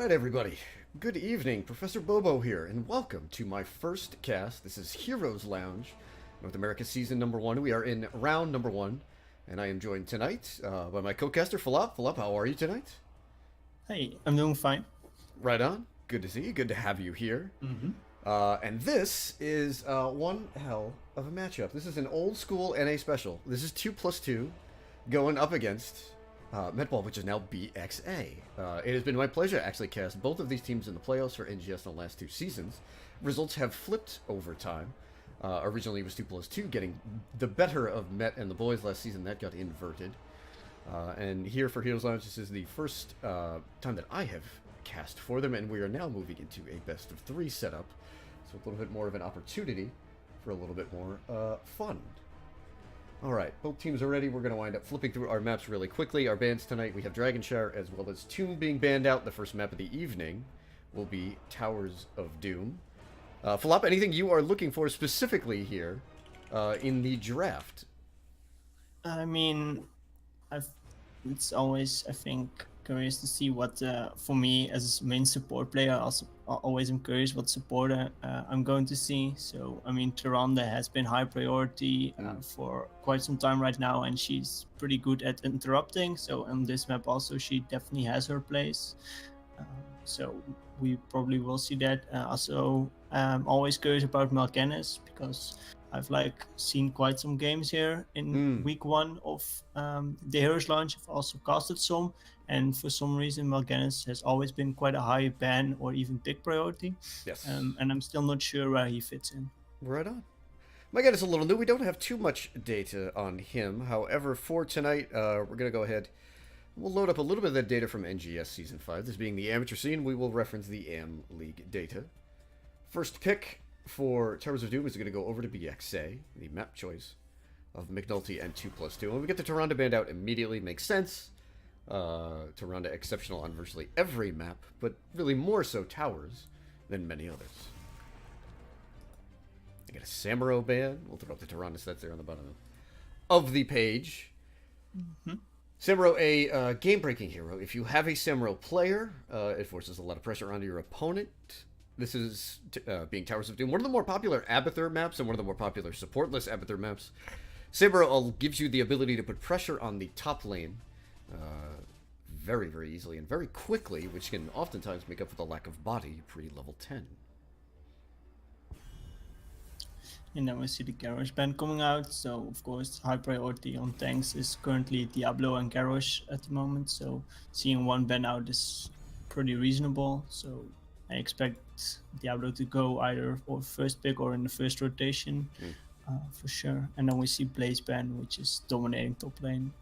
Alright everybody, good evening, Professor Bobo here, and welcome to my first cast. This is Heroes Lounge, North America Season number 1. We are in round number 1, and I am joined tonight by my co-caster, Philip. Philip, how are you tonight? Hey, I'm doing fine. Right on. Good to see you, good to have you here. Mm-hmm. And this is one hell of a matchup. This is an old school NA special. This is 2+2 going up against Medball, which is now BxA. It has been my pleasure to actually cast both of these teams in the playoffs for NGS in the last 2 seasons. Results have flipped over time. Originally it was 2+2, getting the better of Met and the boys last season. That got inverted. And here for Heroes Lounge, this is the first time that I have cast for them, and we are now moving into a best of 3 setup. So a little bit more of an opportunity for a little bit more fun. Alright, both teams are ready. We're going to wind up flipping through our maps really quickly. Our bans tonight, we have Dragon Shower as well as Tomb being banned out. The first map of the evening will be Towers of Doom. Philop, anything you are looking for specifically here in the draft? I mean, it's always, I think, curious to see what, for me as a main support player, always am curious what supporter I'm going to see. So, I mean, Tyrande has been high priority for quite some time right now, and she's pretty good at interrupting. So on this map also, she definitely has her place. So we probably will see that. Also, I'm always curious about Mal'Ganis because I've seen quite some games here in week 1 of the Heroes Launch. I've also casted some, and for some reason Mal'Ganis has always been quite a high ban or even pick priority. Yes. And I'm still not sure where he fits in. Right on. Mal'Ganis is a little new. We don't have too much data on him. However, for tonight, we're going to go ahead. We'll load up a little bit of that data from NGS Season 5. This being the amateur scene, we will reference the AM League data. First pick for Towers of Doom is going to go over to BxA, the map choice of McNulty and 2+2. When we get the Tyrande band out immediately, makes sense. Tyrande exceptional on virtually every map, but really more so Towers than many others. I get a Samuro band. We'll throw up the Tyrande stats there on the bottom of the page. Samuro, a game-breaking hero. If you have a Samuro player, it forces a lot of pressure onto your opponent. This is being Towers of Doom, one of the more popular Abathur maps and one of the more popular supportless Abathur maps. Samuro gives you the ability to put pressure on the top lane very, very easily and very quickly, which can oftentimes make up for the lack of body pre-level 10. And then we see the Garrosh ban coming out. So, of course, high priority on tanks is currently Diablo and Garrosh at the moment. So, seeing one ban out is pretty reasonable. So, I expect Diablo to go either or first pick or in the first rotation for sure. And then we see Blaze ban, which is dominating top lane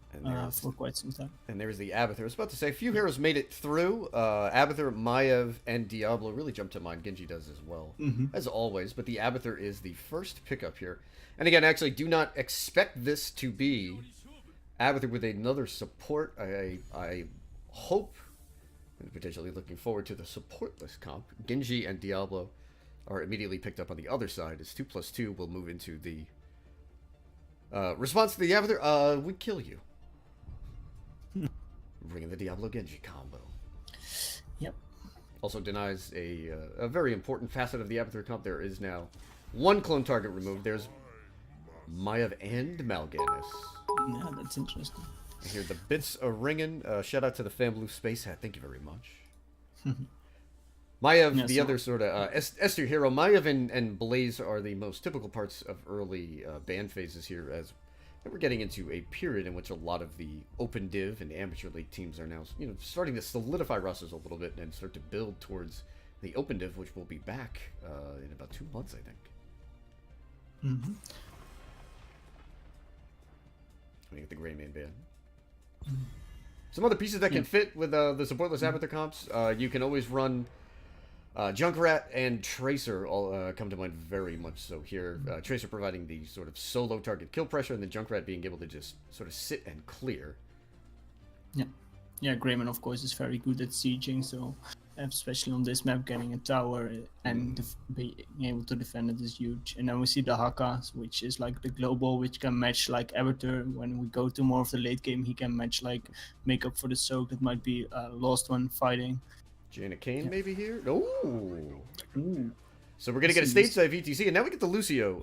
for quite some time. And there's the Abathur. I was about to say, a few heroes made it through. Abathur, Maiev, and Diablo really jumped to mind. Genji does as well, as always. But the Abathur is the first pickup here. And again, actually, do not expect this to be Abathur with another support. I hope, and potentially looking forward to the supportless comp. Genji and Diablo are immediately picked up on the other side, as 2+2 will move into the response to the Abathur. We kill you. Bringing the Diablo Genji combo. Yep. Also denies a very important facet of the Abathur comp. There is now one clone target removed. There's Maiev and Mal'Ganis. Yeah, that's interesting. I hear the bits are ringing. Shout out to the Famblue Space Hat. Thank you very much. Maiev, the other sort of S-tier hero. Maiev and Blaze are the most typical parts of early ban phases here, as we're getting into a period in which a lot of the open div and amateur league teams are now, starting to solidify rosters a little bit and start to build towards the open div, which will be back in about 2 months, I think. Let me get the Grey Man ban. Some other pieces that can fit with the supportless Abathur comps. You can always run Junkrat and Tracer all come to mind very much so here. Tracer providing the sort of solo target kill pressure, and then Junkrat being able to just sort of sit and clear. Yeah, Greyman, of course, is very good at sieging, so especially on this map, getting a tower and being able to defend it is huge. And then we see the Haka, which is like the global, which can match like Abathur. When we go to more of the late game, he can match make up for the soak that might be lost when fighting. Jaina Kane maybe here? Ooh. Ooh. So we're going to get a stateside VTC, and now we get the Lucio.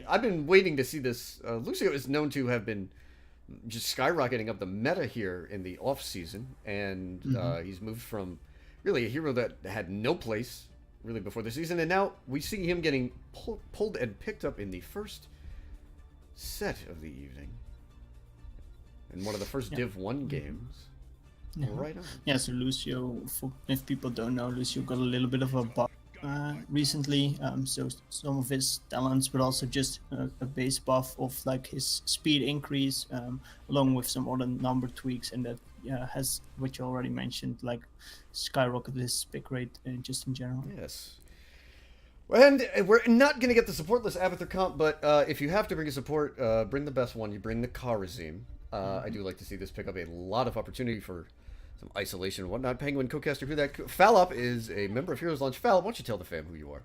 I've been waiting to see this. Lucio is known to have been just skyrocketing up the meta here in the off-season, and he's moved from really a hero that had no place really before the season, and now we see him getting pulled and picked up in the first set of the evening. In one of the first Div 1 games. Right on. Yeah, so Lucio, if people don't know, Lucio got a little bit of a buff recently. So some of his talents, but also just a base buff of like his speed increase, along with some other number tweaks, and that has, which you already mentioned, like skyrocketed his pick rate just in general. Yes. And we're not going to get the supportless Abathur comp, but if you have to bring a support, bring the best one. You bring the Kharazim. I do like to see this pick up a lot of opportunity for some isolation and whatnot. Penguin, co-caster, who that? Falop is a member of HeroesLounge. Falop, why don't you tell the fam who you are?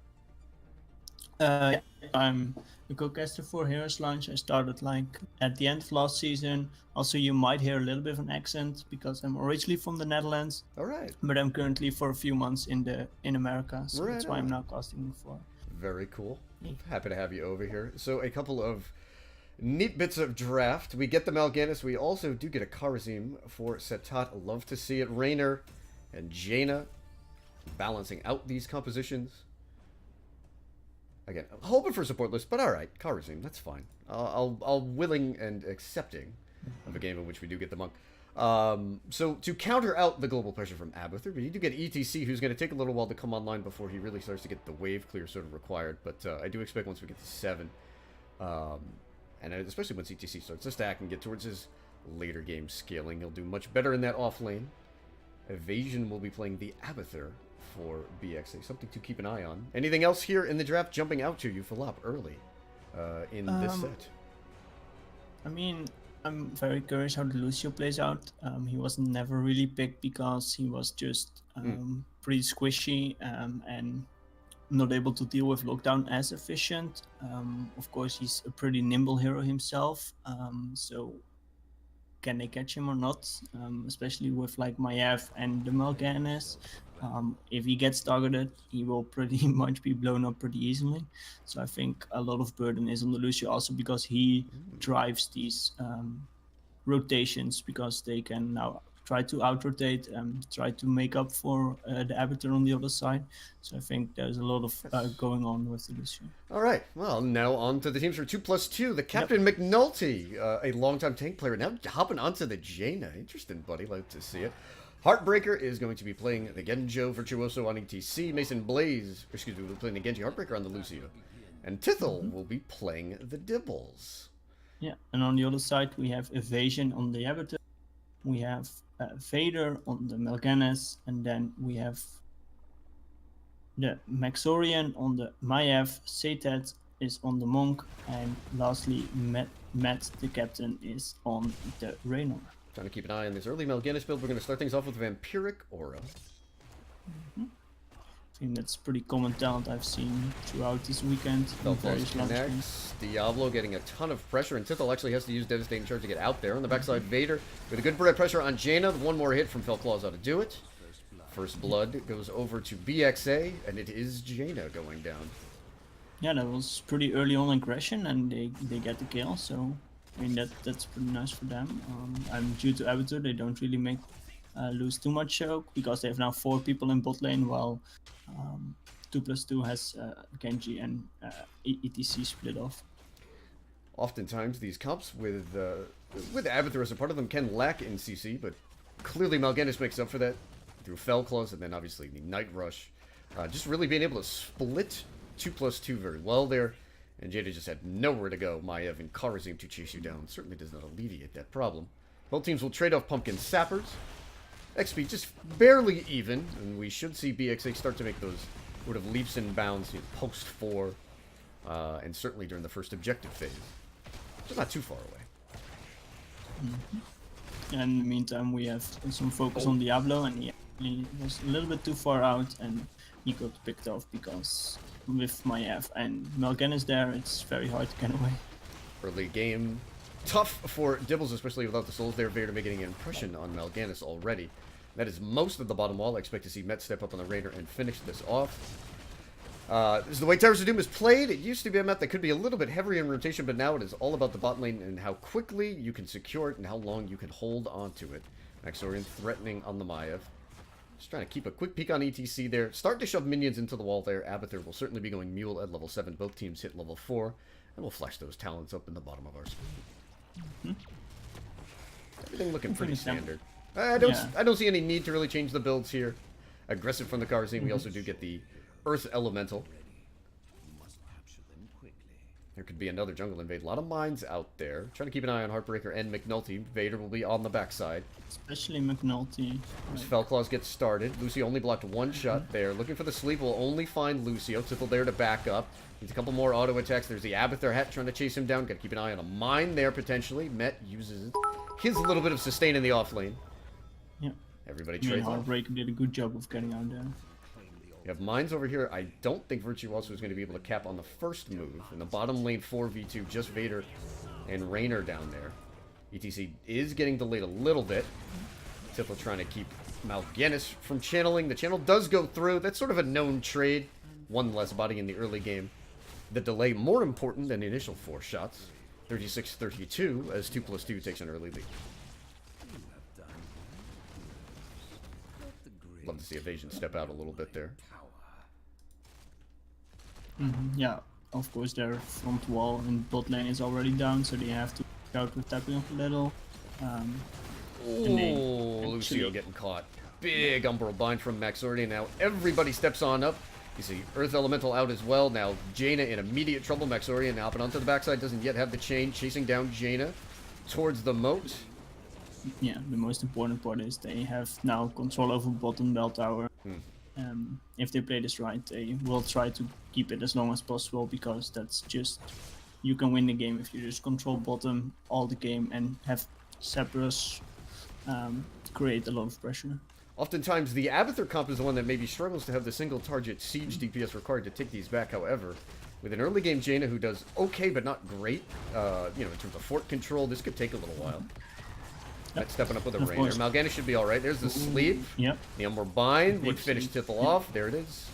I'm a co-caster for HeroesLounge. I started like at the end of last season. Also, you might hear a little bit of an accent because I'm originally from the Netherlands. All right. But I'm currently for a few months in America, so right that's why I'm now casting for. Very cool. Happy to have you over here. So a couple of neat bits of draft. We get the Mal'Ganis. We also do get a Kharazim for Setat. Love to see it. Raynor and Jaina balancing out these compositions. Again, I'm hoping for support list, but all right, Kharazim, that's fine. I'll willing and accepting of a game in which we do get the monk. So to counter out the global pressure from Abathur, we do get ETC, who's going to take a little while to come online before he really starts to get the wave clear sort of required. But I do expect once we get to 7, and especially once ETC starts to stack and get towards his later game scaling, he'll do much better in that off lane. Evasion will be playing the Abathur for BxA, something to keep an eye on. Anything else here in the draft jumping out to you, Falop, early in this set? I mean, I'm very curious how the Lucio plays out. He was never really picked because he was just pretty squishy and not able to deal with lockdown as efficient. Of course, he's a pretty nimble hero himself, so can they catch him or not? Especially with like Maiev and the Mal'Ganis. If he gets targeted, he will pretty much be blown up pretty easily. So I think a lot of burden is on the Lucio also because he drives these rotations, because they can now try to out-rotate and try to make up for the Abathur on the other side. So I think there's a lot of going on with the Lucio. All right, well, now on to the teams for 2+2. The Captain McNulty, a longtime tank player, now hopping onto the Jaina. Interesting, buddy. Like to see it. Heartbreaker is going to be playing the Genjo Virtuoso on ETC. Mason Blaze, excuse me, will be playing the Genji Heartbreaker on the Lucio. And Tithel will be playing the Dibbles. Yeah, and on the other side, we have Evasion on the Abathur. We have Vader on the Mal'Ganis. And then we have the Maxorian on the Maiev. Setat is on the Monk. And lastly, Matt, the Captain, is on the Raynor. Trying to keep an eye on this early Mal'Ganis build. We're going to start things off with Vampiric Aura. I think that's pretty common talent I've seen throughout this weekend. Connects. Diablo getting a ton of pressure, and Tithel actually has to use Devastating Charge to get out there. On the backside, Vader with a good bit of pressure on Jaina. One more hit from Felclaws ought to do it. First blood goes over to BxA, and it is Jaina going down. Yeah, that was pretty early on aggression, and they get the kill, so I mean that's pretty nice for them. And due to Abathur, they don't really make lose too much choke because they have now 4 people in bot lane, while 2+2 has Genji and ETC split off. Oftentimes, these comps with Abathur as a part of them can lack in CC, but clearly Mal'Ganis makes up for that through Felclaws and then obviously the Night Rush. Just really being able to split 2+2 very well there. And Jada just had nowhere to go. Maiev and Kharazim to chase you down. Certainly does not alleviate that problem. Both teams will trade off Pumpkin Sappers. XP just barely even, and we should see BxA start to make those sort of leaps and bounds post 4, and certainly during the first objective phase. Just not too far away. And in the meantime, we have some focus on Diablo, and he was a little bit too far out, and he got picked off because with Maiev and Mal'Ganis there, it's very hard to get away. Early game, tough for Dibbles, especially without the souls there. Vader making an impression on Mal'Ganis already. That is most of the bottom wall. I expect to see Met step up on the Rainer and finish this off. This is the way Towers of Doom is played. It used to be a map that could be a little bit heavier in rotation, but now it is all about the bot lane and how quickly you can secure it and how long you can hold onto it. Maxorian threatening on the Maiev. Just trying to keep a quick peek on ETC there. Start to shove minions into the wall there. Abathur will certainly be going Mule at level 7. Both teams hit level 4. And we'll flash those talents up in the bottom of our screen. Everything looking pretty standard. I don't see any need to really change the builds here. Aggressive from the Karzim. We also do get the Earth Elemental. There could be another jungle invade. A lot of mines out there. Trying to keep an eye on Heartbreaker and McNulty. Vader will be on the backside. Especially McNulty. As Fellclaws gets started. Lucio only blocked one shot there. Looking for the sleep. Will only find Lucio. Tithel there to back up. Needs a couple more auto attacks. There's the Abathur hat trying to chase him down. Got to keep an eye on a mine there potentially. Met uses his little bit of sustain in the off lane. Yeah. Everybody trades off. Heartbreaker did a good job of getting out there. You have mines over here. I don't think Virtuoso is going to be able to cap on the first move. In the bottom lane 4v2, just Vader and Rainer down there. ETC is getting delayed a little bit. Tithel trying to keep Mal'Ganis from channeling. The channel does go through. That's sort of a known trade. One less body in the early game. The delay more important than the initial 4 shots. 36-32 as 2+2 takes an early lead. Love to see Evasion step out a little bit there. Yeah, of course their front wall and bot lane is already down, so they have to out with tapping up a little. Lucio getting caught. Big Umbral Bind from Maxordia. Now everybody steps on up. You see Earth Elemental out as well. Now Jaina in immediate trouble. Maxordia now up and onto the backside. Doesn't yet have the chain. Chasing down Jaina towards the moat. Yeah, the most important part is they have now control over bottom bell tower. If they play this right, they will try to keep it as long as possible, because that's just, you can win the game if you just control bottom all the game and have Cerberus create a lot of pressure. Oftentimes the Abathur comp is the one that maybe struggles to have the single target siege DPS required to take these back. However, with an early game Jaina who does okay but not great, in terms of fort control, this could take a little while. Yep. Stepping up with a Rainer. Mal'Ganis should be alright. There's the sleep. Yep. The Umbral Bind would finish Tithel off. There it is.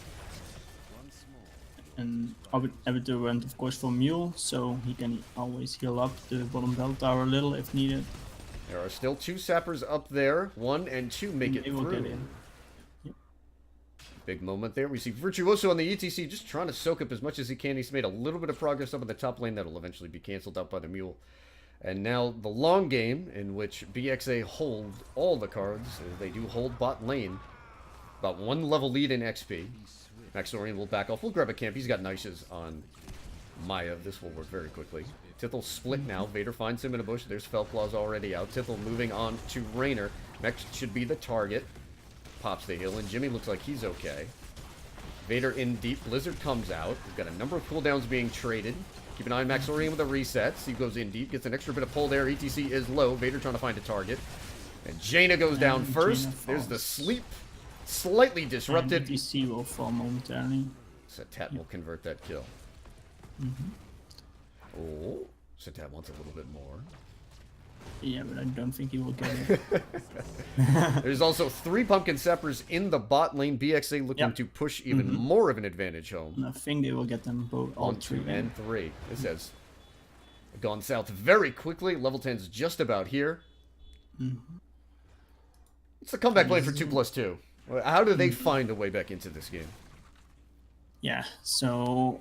And Abathur went, of course, for Mule, so he can always heal up the bottom bell tower a little if needed. There are still 2 sappers up there. 1 and 2 make it through. Get in. Yep. Big moment there. We see Virtuoso on the ETC just trying to soak up as much as he can. He's made a little bit of progress up in the top lane. That'll eventually be cancelled out by the Mule. And now the long game, in which BxA hold all the cards. They do hold bot lane. About 1 level lead in XP. Maxorian will back off. We'll grab a camp. He's got niches on Maya. This will work very quickly. Tithel split now. Vader finds him in a bush. There's Fellclaws already out. Tithel moving on to Rainer. Mex should be the target. Pops the heal, and Jimmy looks like he's okay. Vader in deep. Blizzard comes out. We've got a number of cooldowns being traded. Keep an eye on Maxorian with the resets. He goes in deep, gets an extra bit of pull there. ETC is low. Vader trying to find a target. And Jaina goes down first. There's the sleep. Slightly disrupted. And ETC will fall momentarily. Satat will convert that kill. Oh, Satat wants a little bit more. Yeah, but I don't think he will get it. There's also 3 Pumpkin Sappers in the bot lane. BxA looking to push even more of an advantage home. And I think they will get them both, all 2 and 3. This has gone south very quickly. Level 10's just about here. It's a comeback play for 2+2. How do they find a way back into this game? Yeah, so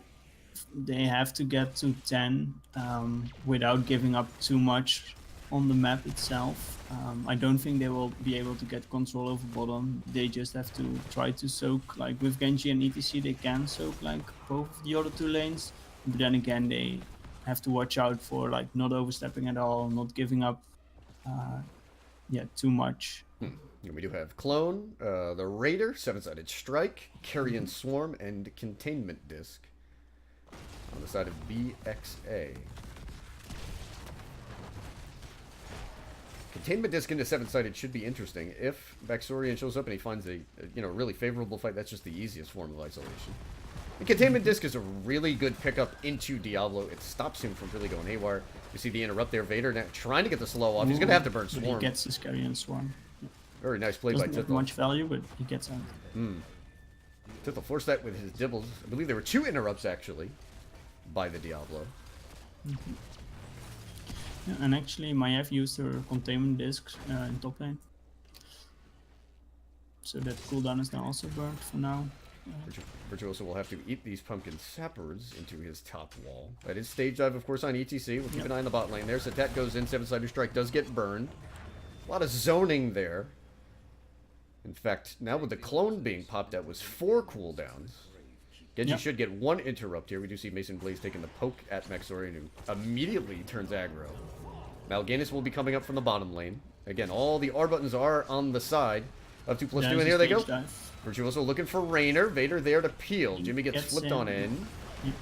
they have to get to 10 without giving up too much on the map itself. I don't think they will be able to get control over bottom. They just have to try to soak, like with Genji and ETC, they can soak like both the other 2 lanes. But then again, they have to watch out for like not overstepping at all, not giving up too much. And we do have Clone, the Raider, 7-sided Strike, Carrion Swarm, and Containment Disc on the side of BxA. Containment Disc into 7-sided should be interesting. If Maxorian shows up and he finds a really favorable fight, that's just the easiest form of isolation. And Containment Disc is a really good pickup into Diablo. It stops him from really going haywire. You see the interrupt there, Vader now trying to get the slow off. He's going to have to burn Swarm. He gets his Carrion Swarm. Very nice play by Doesn't have Tithel. much value, but he gets out. Tithel forced that with his dibbles. I believe there were 2 interrupts, actually, by the Diablo. Yeah, and actually, Maiev used her containment discs in top lane. So that cooldown is now also burnt for now. Virtuoso will have to eat these pumpkin sappers into his top wall. That is stage dive, of course, on ETC. We'll keep an eye on the bot lane there. Satat goes in, 7-sided strike does get burned. A lot of zoning there. In fact, now with the clone being popped, that was 4 cooldowns. Genji should get 1 interrupt here. We do see Mason Blaze taking the poke at Maxorian, who immediately turns aggro. Mal'Ganis will be coming up from the bottom lane. Again, all the R buttons are on the side of 2+2, and here they go. Virtuoso looking for Raynor. Vader there to peel. Jimmy gets flipped on in. Yep.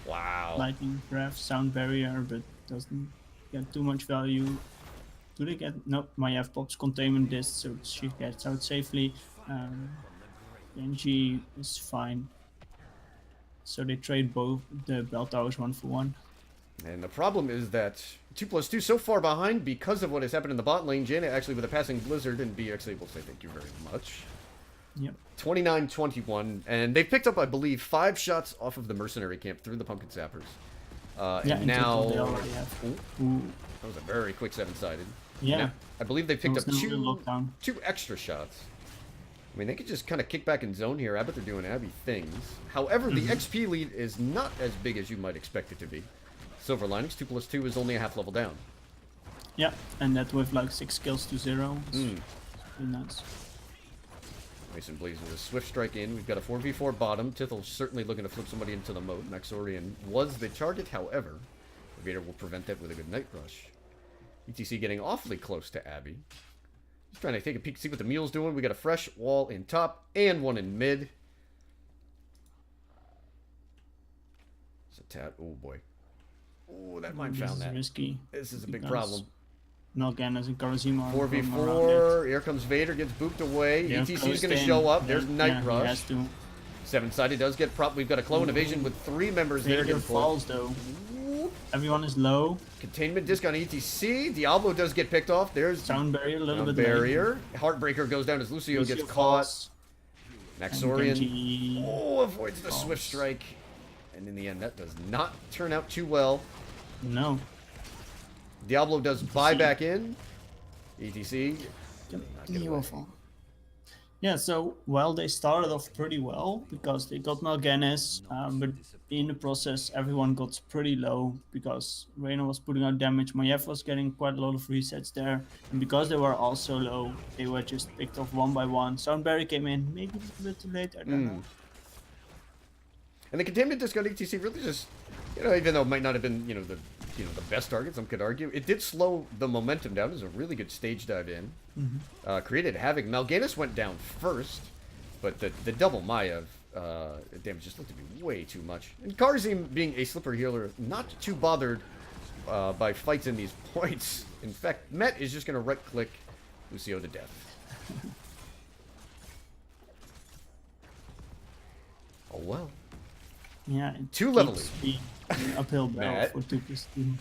Wow. Lightning breath, sound barrier, but doesn't get too much value. Do they get... No, Maiev pops containment disc, so she gets out safely. Genji is fine. So they trade both the bell towers 1 for 1. And the problem is that 2+2 so far behind because of what has happened in the bot lane. Jaina actually with a passing blizzard, and BxA will say thank you very much. Yep. 29-21, and they've picked up, I believe, 5 shots off of the mercenary camp through the pumpkin sappers. And now they already have. Ooh, that was a very quick 7-sided. Yeah. Now, I believe they picked up lockdown. 2 extra shots. I mean, they could just kind of kick back in zone here. I bet they're doing Abby things. However, the XP lead is not as big as you might expect it to be. Silver Linings 2+2 is only a half level down. Yeah, and that with like 6 kills to 0. It's really nice. Mason Blaze with a swift strike in. We've got a 4v4 bottom. Tithel certainly looking to flip somebody into the moat. Maxorian was the target, however. Vader will prevent that with a good Night Rush. ETC getting awfully close to Abby. Just trying to take a peek, see what the mule's doing. We got a fresh wall in top and 1 in mid. Satat, oh boy. Oh, that might found that. Risky. This is a big problem. Mal'Ganis and Karazima 4v4. Here comes Vader, gets booped away. Yeah, ETC is going to show up. There's Night Rush. He has to. 7-sided does get prop. We've got a clone evasion with 3 members there. Vader falls though. Everyone is low. Containment disc on ETC. Diablo does get picked off. There's sound barrier, a little bit barrier. Heartbreaker goes down as Lucio gets caught. Maxorian avoids the swift strike. And in the end, that does not turn out too well. No. Diablo does buy back in. ETC. He will fall. Yeah, so, well, they started off pretty well because they got Mal'Ganis, but in the process, everyone got pretty low because Raynor was putting out damage, Maiev was getting quite a lot of resets there, and because they were all so low, they were just picked off 1 by 1. Soundberry came in, maybe a little bit too late, I don't know. And the containment disc on ETC really just, even though it might not have been, the best target, some could argue, it did slow the momentum down. It was a really good stage dive in. Created havoc. Mal'Ganis went down first, but the double Maiev damage just looked to be way too much. And Karzim, being a slipper healer, not too bothered by fights in these points. In fact, Met is just going to right-click Lucio to death. Oh well. Yeah, 2 level lead. Uphill battle for 2+2.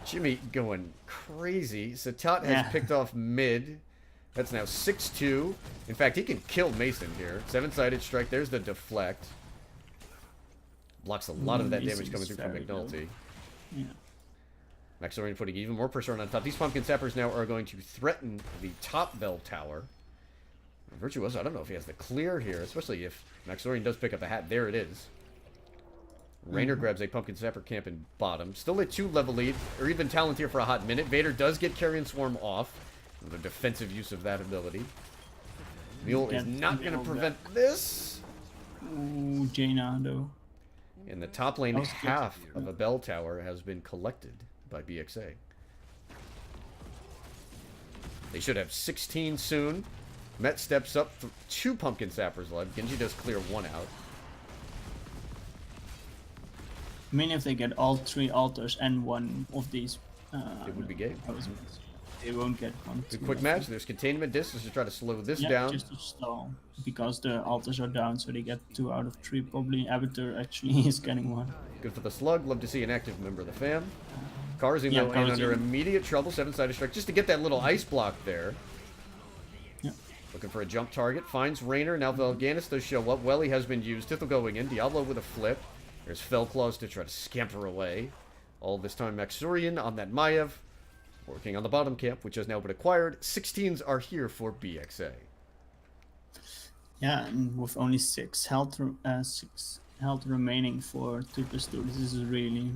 Jimmy going crazy. Satat has picked off mid. That's now 6-2. In fact, he can kill Mason here. 7-sided strike. There's the deflect. Blocks a lot of that damage coming through from McNulty. Yeah. Maxorian putting even more pressure on top. These pumpkin sappers now are going to threaten the top bell tower. Virtuoso, I don't know if he has the clear here, especially if Maxorian does pick up a hat. There it is. Raynor grabs a pumpkin sapper camp in bottom. Still a 2 level lead, or even Talent here for a hot minute. Vader does get Carrion Swarm off. With a defensive use of that ability. Mule is not going to prevent this. Ooh, Jaina though. In the top lane, half of a bell tower has been collected by BxA. They should have 16 soon. Met steps up, 2 pumpkin sappers left. Genji does clear 1 out. I mean, if they get all 3 altars and 1 of these, it would be game. They won't get 1. It's a quick match. There's containment discs to try to slow this down. Just to stall, because the altars are down, so they get 2 out of 3. Probably Abatur actually is getting 1. Good for the slug. Love to see an active member of the fam. Karzin, Yeah, though, in under Karzin. immediate trouble. 7-sided strike just to get that little ice block there. Yeah. Looking for a jump target. Finds Raynor. Now Velganis does show up. Welly has been used. Tithel going in. Diablo with a flip. There's Fellclaws to try to scamper away. All this time, Maxurian on that Maiev. Working on the bottom camp, which has now been acquired. 16s are here for BxA. Yeah, and with only 6 health remaining for 2+2, this is really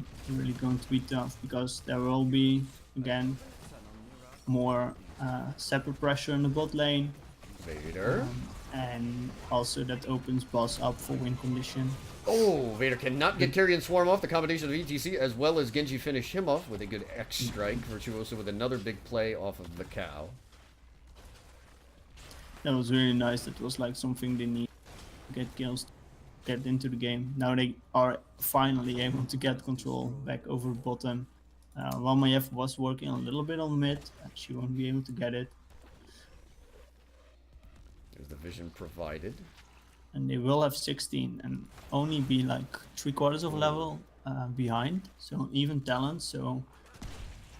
going to be tough, because there will be again more separate pressure in the bot lane, Vader. and also that opens boss up for win condition. Oh, Vader cannot get Carrion Swarm off. The combination of ETC as well as Genji finish him off with a good X strike. Virtuoso with another big play off of the cow. That was really nice. That was like something they need to get kills, get into the game. Now they are finally able to get control back over bottom. While Maiev was working a little bit on mid, she won't be able to get it. There's the vision provided. And they will have 16 and only be like 3/4 of a level behind. So even talent. So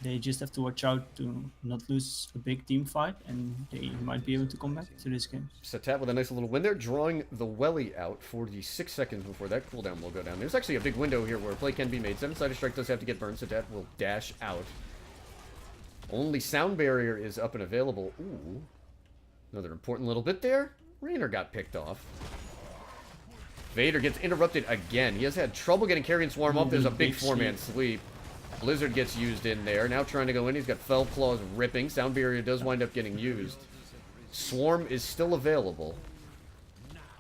they just have to watch out to not lose a big team fight, and they might be able to come back to this game. Satat with a nice little win there, drawing the Welly out 46 seconds before that cooldown will go down. There's actually a big window here where a play can be made. 7-sided strike does have to get burned. Satat will dash out. Only sound barrier is up and available. Ooh. Another important little bit there. Raynor got picked off. Vader gets interrupted again. He has had trouble getting Carrion Swarm up. There's a big 4-man sweep. Blizzard gets used in there. Now trying to go in. He's got Fell Claws ripping. Sound Barrier does wind up getting used. Swarm is still available.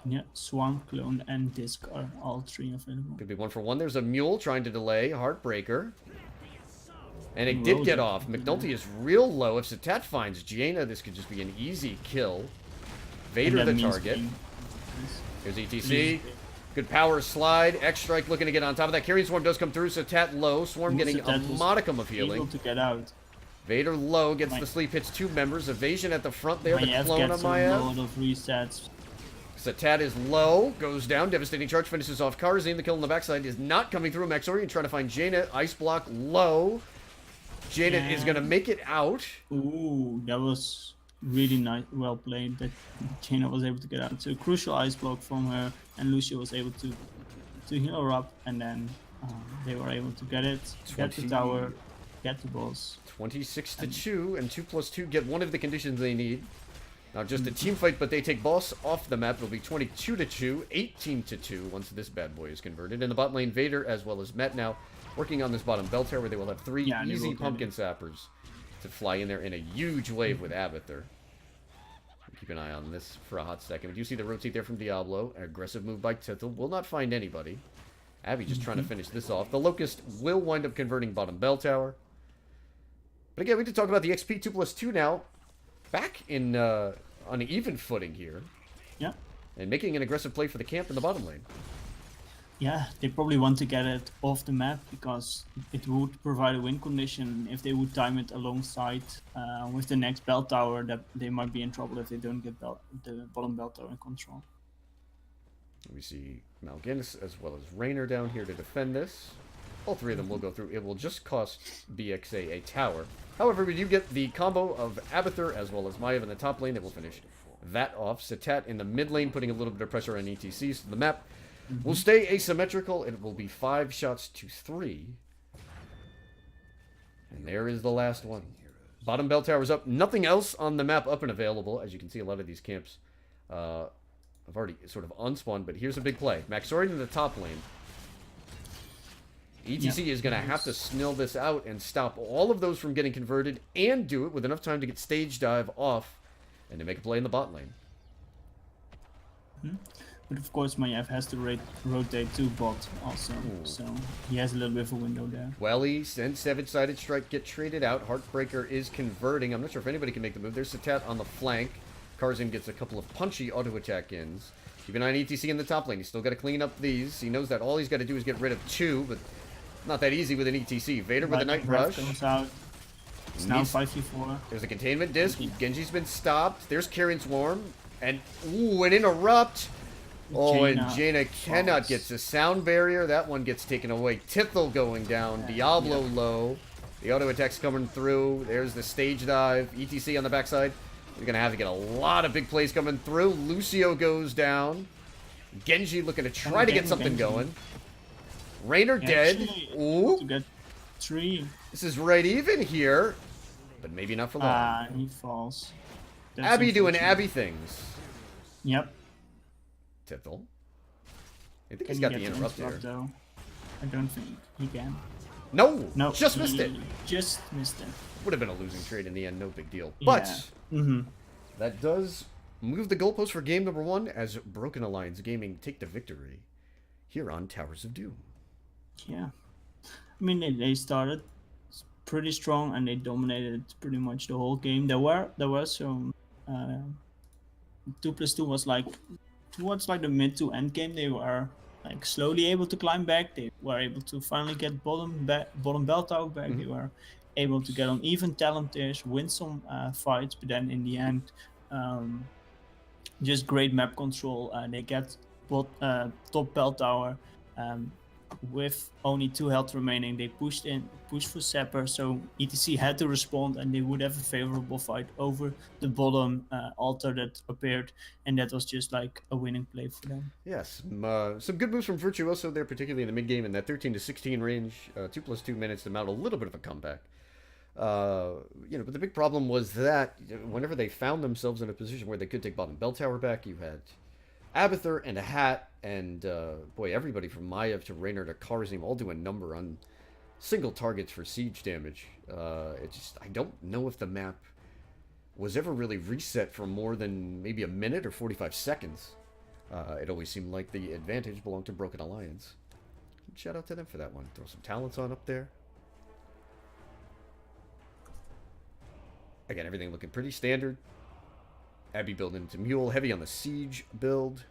Yeah, Swarm, Clone, and Disc are all 3 available. Could be 1 for 1. There's a Mule trying to delay. Heartbreaker. And it did get off. McNulty is real low. If Satat finds Jaina, this could just be an easy kill. Vader the target. Here's ETC. Good power slide. X-Strike looking to get on top of that. Carrion Swarm does come through. Satat low. Swarm getting a modicum of healing. Able to get out. Vader low. Gets the sleep. Hits 2 members. Evasion at the front there. The clone on Maiev. A lot of resets. Satat is low. Goes down. Devastating charge. Finishes off Karzin. The kill on the backside is not coming through. Maxorian trying to find Jaina. Ice block low. Jaina is going to make it out. Ooh, that was really nice, well played, that Jaina was able to get out. So crucial ice block from her, and Lucia was able to heal her up, and then they were able to get it, get the tower, get the boss. 26-2, and 2+2 get one of the conditions they need. Now just a team fight, but they take boss off the map. It'll be 22-2, 18-2 once this bad boy is converted. In the bot lane, Vader as well as Met now working on this bottom bell tower, where they will have 3 easy pumpkin sappers to fly in there in a huge wave with Abathur. Keep an eye on this for a hot second. But you see the rotate there from Diablo. An aggressive move by Tithel. Will not find anybody. Abby just trying to finish this off. The Locust will wind up converting bottom bell tower. But again, we need to talk about the XP 2+2 now. Back in on an even footing here. Yeah. And making an aggressive play for the camp in the bottom lane. Yeah, they probably want to get it off the map, because it would provide a win condition. If they would time it alongside with the next bell tower, that they might be in trouble if they don't get the bottom bell tower in control. We see Mal'Ganis as well as Raynor down here to defend this. All 3 of them will go through. It will just cost BxA a tower. However, we do get the combo of Abathur as well as Maiev in the top lane that will finish that off. Satat in the mid lane putting a little bit of pressure on ETC, so the map will stay asymmetrical. It will be 5 shots to 3. And there is the last one. Bottom bell tower's up. Nothing else on the map up and available. As you can see, a lot of these camps have already sort of unspawned. But here's a big play. Maxorian in the top lane. ETC is going to have to snill this out and stop all of those from getting converted, and do it with enough time to get stage dive off and to make a play in the bot lane. But of course, Maiev has to rotate to bot also, so he has a little bit of a window there. Welly and 7-sided strike get traded out. Heartbreaker is converting. I'm not sure if anybody can make the move. There's Satat on the flank. Karzin gets a couple of punchy auto attack ins. Keep an eye on ETC in the top lane. He's still got to clean up these. He knows that all he's got to do is get rid of 2, but not that easy with an ETC. Vader with a Night Rush. Comes out. It's now 5v4. There's a containment disc. Genji's been stopped. There's Carrion Swarm. And, ooh, an interrupt. Oh, and Jaina cannot get the sound barrier. That one gets taken away. Tithel going down. Diablo low. The auto attack's coming through. There's the stage dive. ETC on the backside. He's going to have to get a lot of big plays coming through. Lucio goes down. Genji looking to try to get something going. Raynor dead. Ooh. To get 3. This is right even here. But maybe not for long. He falls. That's Abby doing unfortunate. Abby things. Yep. Tithel. I think Can he's he got get the interrupt there. though? I don't think he can. No! No. Just missed it. Just missed it. Would have been a losing trade in the end, no big deal. Yeah. But that does move the goalpost for game number 1 as Broken Alliance Gaming take the victory here on Towers of Doom. Yeah. I mean, they started pretty strong and they dominated pretty much the whole game. There were some 2+2 was like towards like the mid to end game. They were like slowly able to climb back. They were able to finally get bottom bell tower back. They were able to get on even talent tiers, win some fights, but then in the end, just great map control. They get top bell tower. With only 2 health remaining, they pushed for Sapper, so ETC had to respond and they would have a favorable fight over the bottom altar that appeared, and that was just like a winning play for them. Yes, some good moves from Virtuoso there, particularly in the mid game in that 13 to 16 range. 2+2 minutes to mount a little bit of a comeback. But the big problem was that whenever they found themselves in a position where they could take bottom bell tower back, you had Abathur and a Hat, and everybody from Maiev to Raynor to Karzim all do a number on single targets for siege damage. I don't know if the map was ever really reset for more than maybe a minute or 45 seconds. It always seemed like the advantage belonged to Broken Alliance. Shout out to them for that one. Throw some talents on up there. Again, everything looking pretty standard. Abby building into Mule, heavy on the siege build.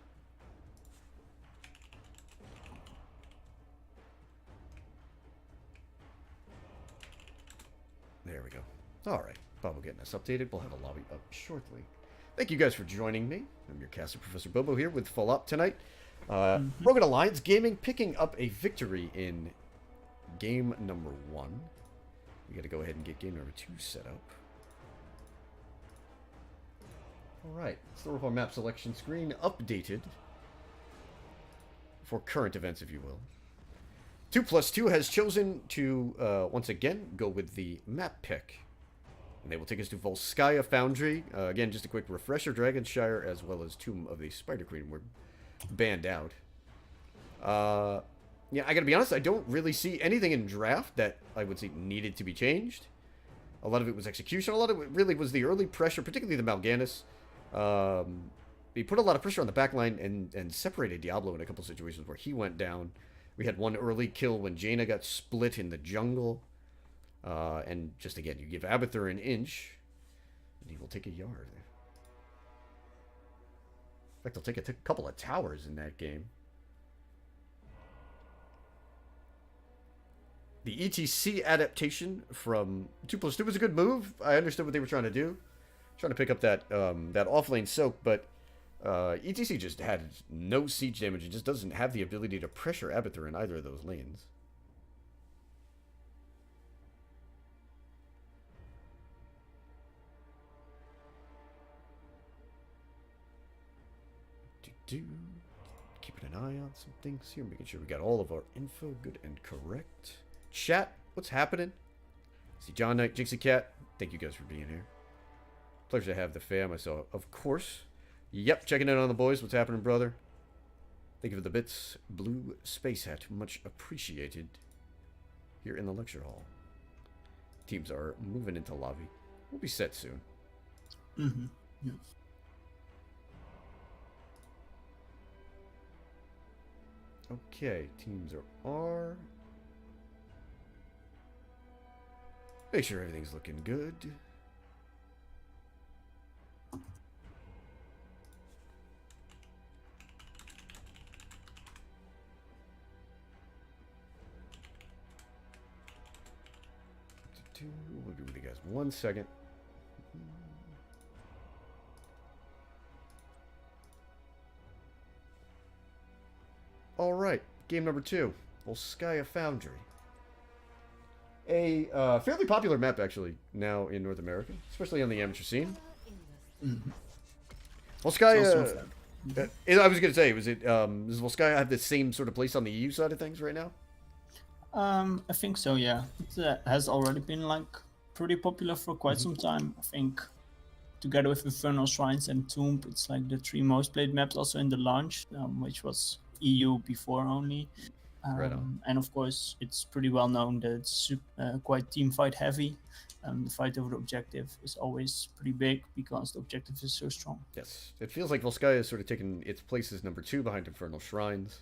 There we go. Alright, Bobo getting us updated. We'll have a lobby up shortly. Thank you guys for joining me. I'm your caster, Professor Bobo, here with Full Up tonight. Broken Alliance Gaming picking up a victory in game number 1. We gotta go ahead and get game number 2 set up. Alright, let's throw up our map selection screen, updated for current events, if you will. 2+2 has chosen to, once again, go with the map pick. And they will take us to Volskaya Foundry. Again, just a quick refresher, Dragonshire as well as Tomb of the Spider Queen were banned out. Yeah, I gotta be honest, I don't really see anything in draft that I would say needed to be changed. A lot of it was execution, a lot of it really was the early pressure, particularly the Mal'Ganis. He put a lot of pressure on the backline and separated Diablo in a couple situations where he went down. We had one early kill when Jaina got split in the jungle. And just again, you give Abathur an inch, and he will take a yard. In fact, he'll take a couple of towers in that game. The ETC adaptation from 2+2 was a good move. I understood what they were trying to do. Trying to pick up that offlane soak, but ETC just had no siege damage. It just doesn't have the ability to pressure Abathur in either of those lanes. Keeping an eye on some things here, making sure we got all of our info good and correct. Chat, what's happening? See John Knight, Jixie Cat, thank you guys for being here. Pleasure to have the fam. I saw, of course. Yep, checking in on the boys. What's happening, brother? Thank you for the bits. Blue Space Hat, much appreciated. Here in the lecture hall. Teams are moving into lobby. We'll be set soon. Yeah. Okay, teams are. Make sure everything's looking good. We'll be with you guys 1 second. All right, game number 2, Volskaya Foundry. A fairly popular map, actually, now in North America, especially on the amateur scene. Volskaya... I was going to say, does Volskaya have the same sort of place on the EU side of things right now? I think so, yeah. It has already been like pretty popular for quite some time. I think together with Infernal Shrines and Tomb, it's like the 3 most played maps also in the launch, which was EU before only. Right on. And of course, it's pretty well known that it's quite team fight heavy. The fight over the objective is always pretty big because the objective is so strong. Yes, it feels like Volskaya has sort of taken its place as number 2 behind Infernal Shrines.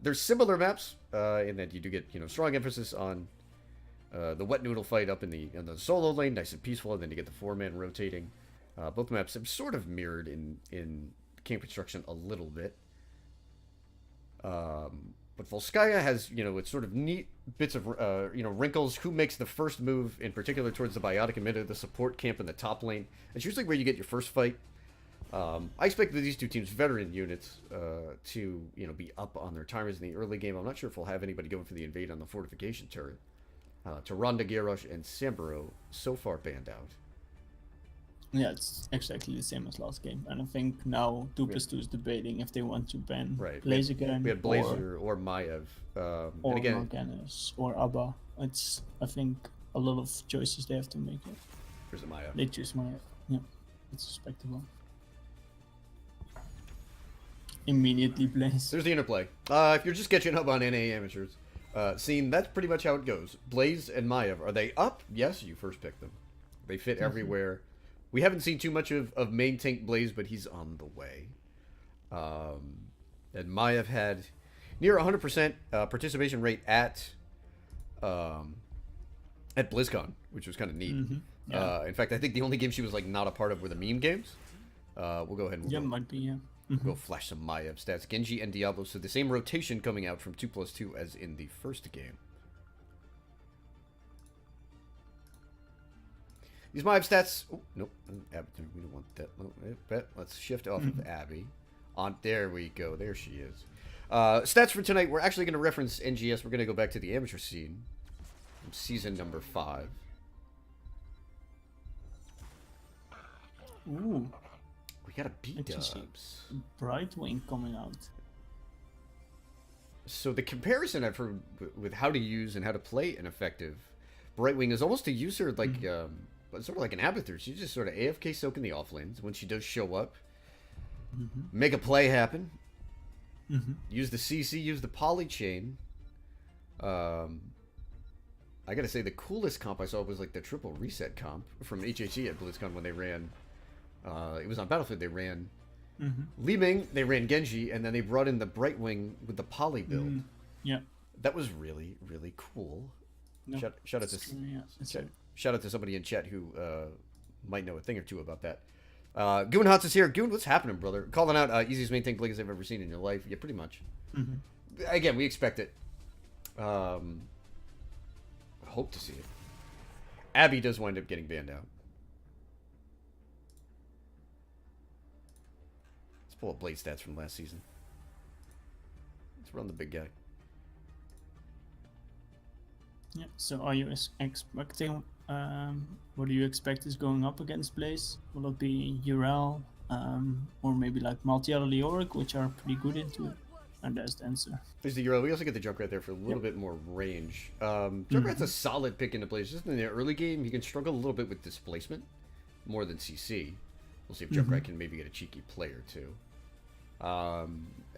There's similar maps in that you do get strong emphasis on the wet noodle fight up in the solo lane, nice and peaceful, and then you get the 4-man rotating. Both maps have sort of mirrored in camp construction a little bit. But Volskaya has, its sort of neat bits of, wrinkles. Who makes the first move, in particular towards the biotic emitter, the support camp in the top lane. It's usually where you get your first fight. I expect that these 2 teams' veteran units to, be up on their timers in the early game. I'm not sure if we'll have anybody going for the invade on the fortification turret. Tyrande, Garrosh, and Sambro so far banned out. Yeah, it's exactly the same as last game, and I think now 2+2 is debating if they want to ban Blaze again. We had Blazer or Maiev, or and again, Morganis or Abba. It's, I think, a lot of choices they have to make. There's a Maiev. They choose Maiev. Yeah, it's respectable. Immediately Blaze. There's the interplay. If you're just catching up on NA amateurs, scene, that's pretty much how it goes. Blaze and Maiev, are they up? Yes, you first pick them. They fit everywhere. We haven't seen too much of main tank Blaze, but he's on the way. And Maiev had near 100% participation rate at BlizzCon, which was kind of neat. Yeah. In fact, I think the only game she was like not a part of were the meme games. We'll go ahead and might be, yeah. Go flash some Maiev stats. Genji and Diablo, so the same rotation coming out from 2+2 as in the first game. These Maiev stats... Oh, nope. Abby, we don't want that. Let's shift off of Abby. There we go. There she is. Stats for tonight. We're actually going to reference NGS. We're going to go back to the amateur scene. From season number 5. Ooh. We got a B-dubs. Brightwing coming out. So the comparison I've heard with how to use and how to play an effective Brightwing is almost to use her like... sort of like an Abathur. She's just sort of AFK soaking the offlanes. When she does show up, make a play happen. Use the CC, use the poly chain. I gotta say, the coolest comp I saw was like the triple reset comp from HHE at BlizzCon when they ran. It was on Battlefield. They ran Li Ming, they ran Genji, and then they brought in the Brightwing with the poly build. Yeah, that was really, really cool. No, shout out to shout out to somebody in chat who might know a thing or two about that. Goon Hots is here. Goon, what's happening, brother? Calling out easiest main tank Blazers I've ever seen in your life. Yeah, pretty much. Again, we expect it. Hope to see it. Abby does wind up getting banned out. Let's pull up Blade stats from last season. Let's run the big guy. Yeah, so are you expecting, what do you expect is going up against Blaze? Will it be Urel, or maybe like Maltiel Leoric, which are pretty good into it? And there's the answer. There's the Urel. We also get the Junkrat there for a little bit more range. Junkrat's a solid pick into Blaze. Just in the early game, he can struggle a little bit with displacement, more than CC. We'll see if Junkrat can maybe get a cheeky play or two.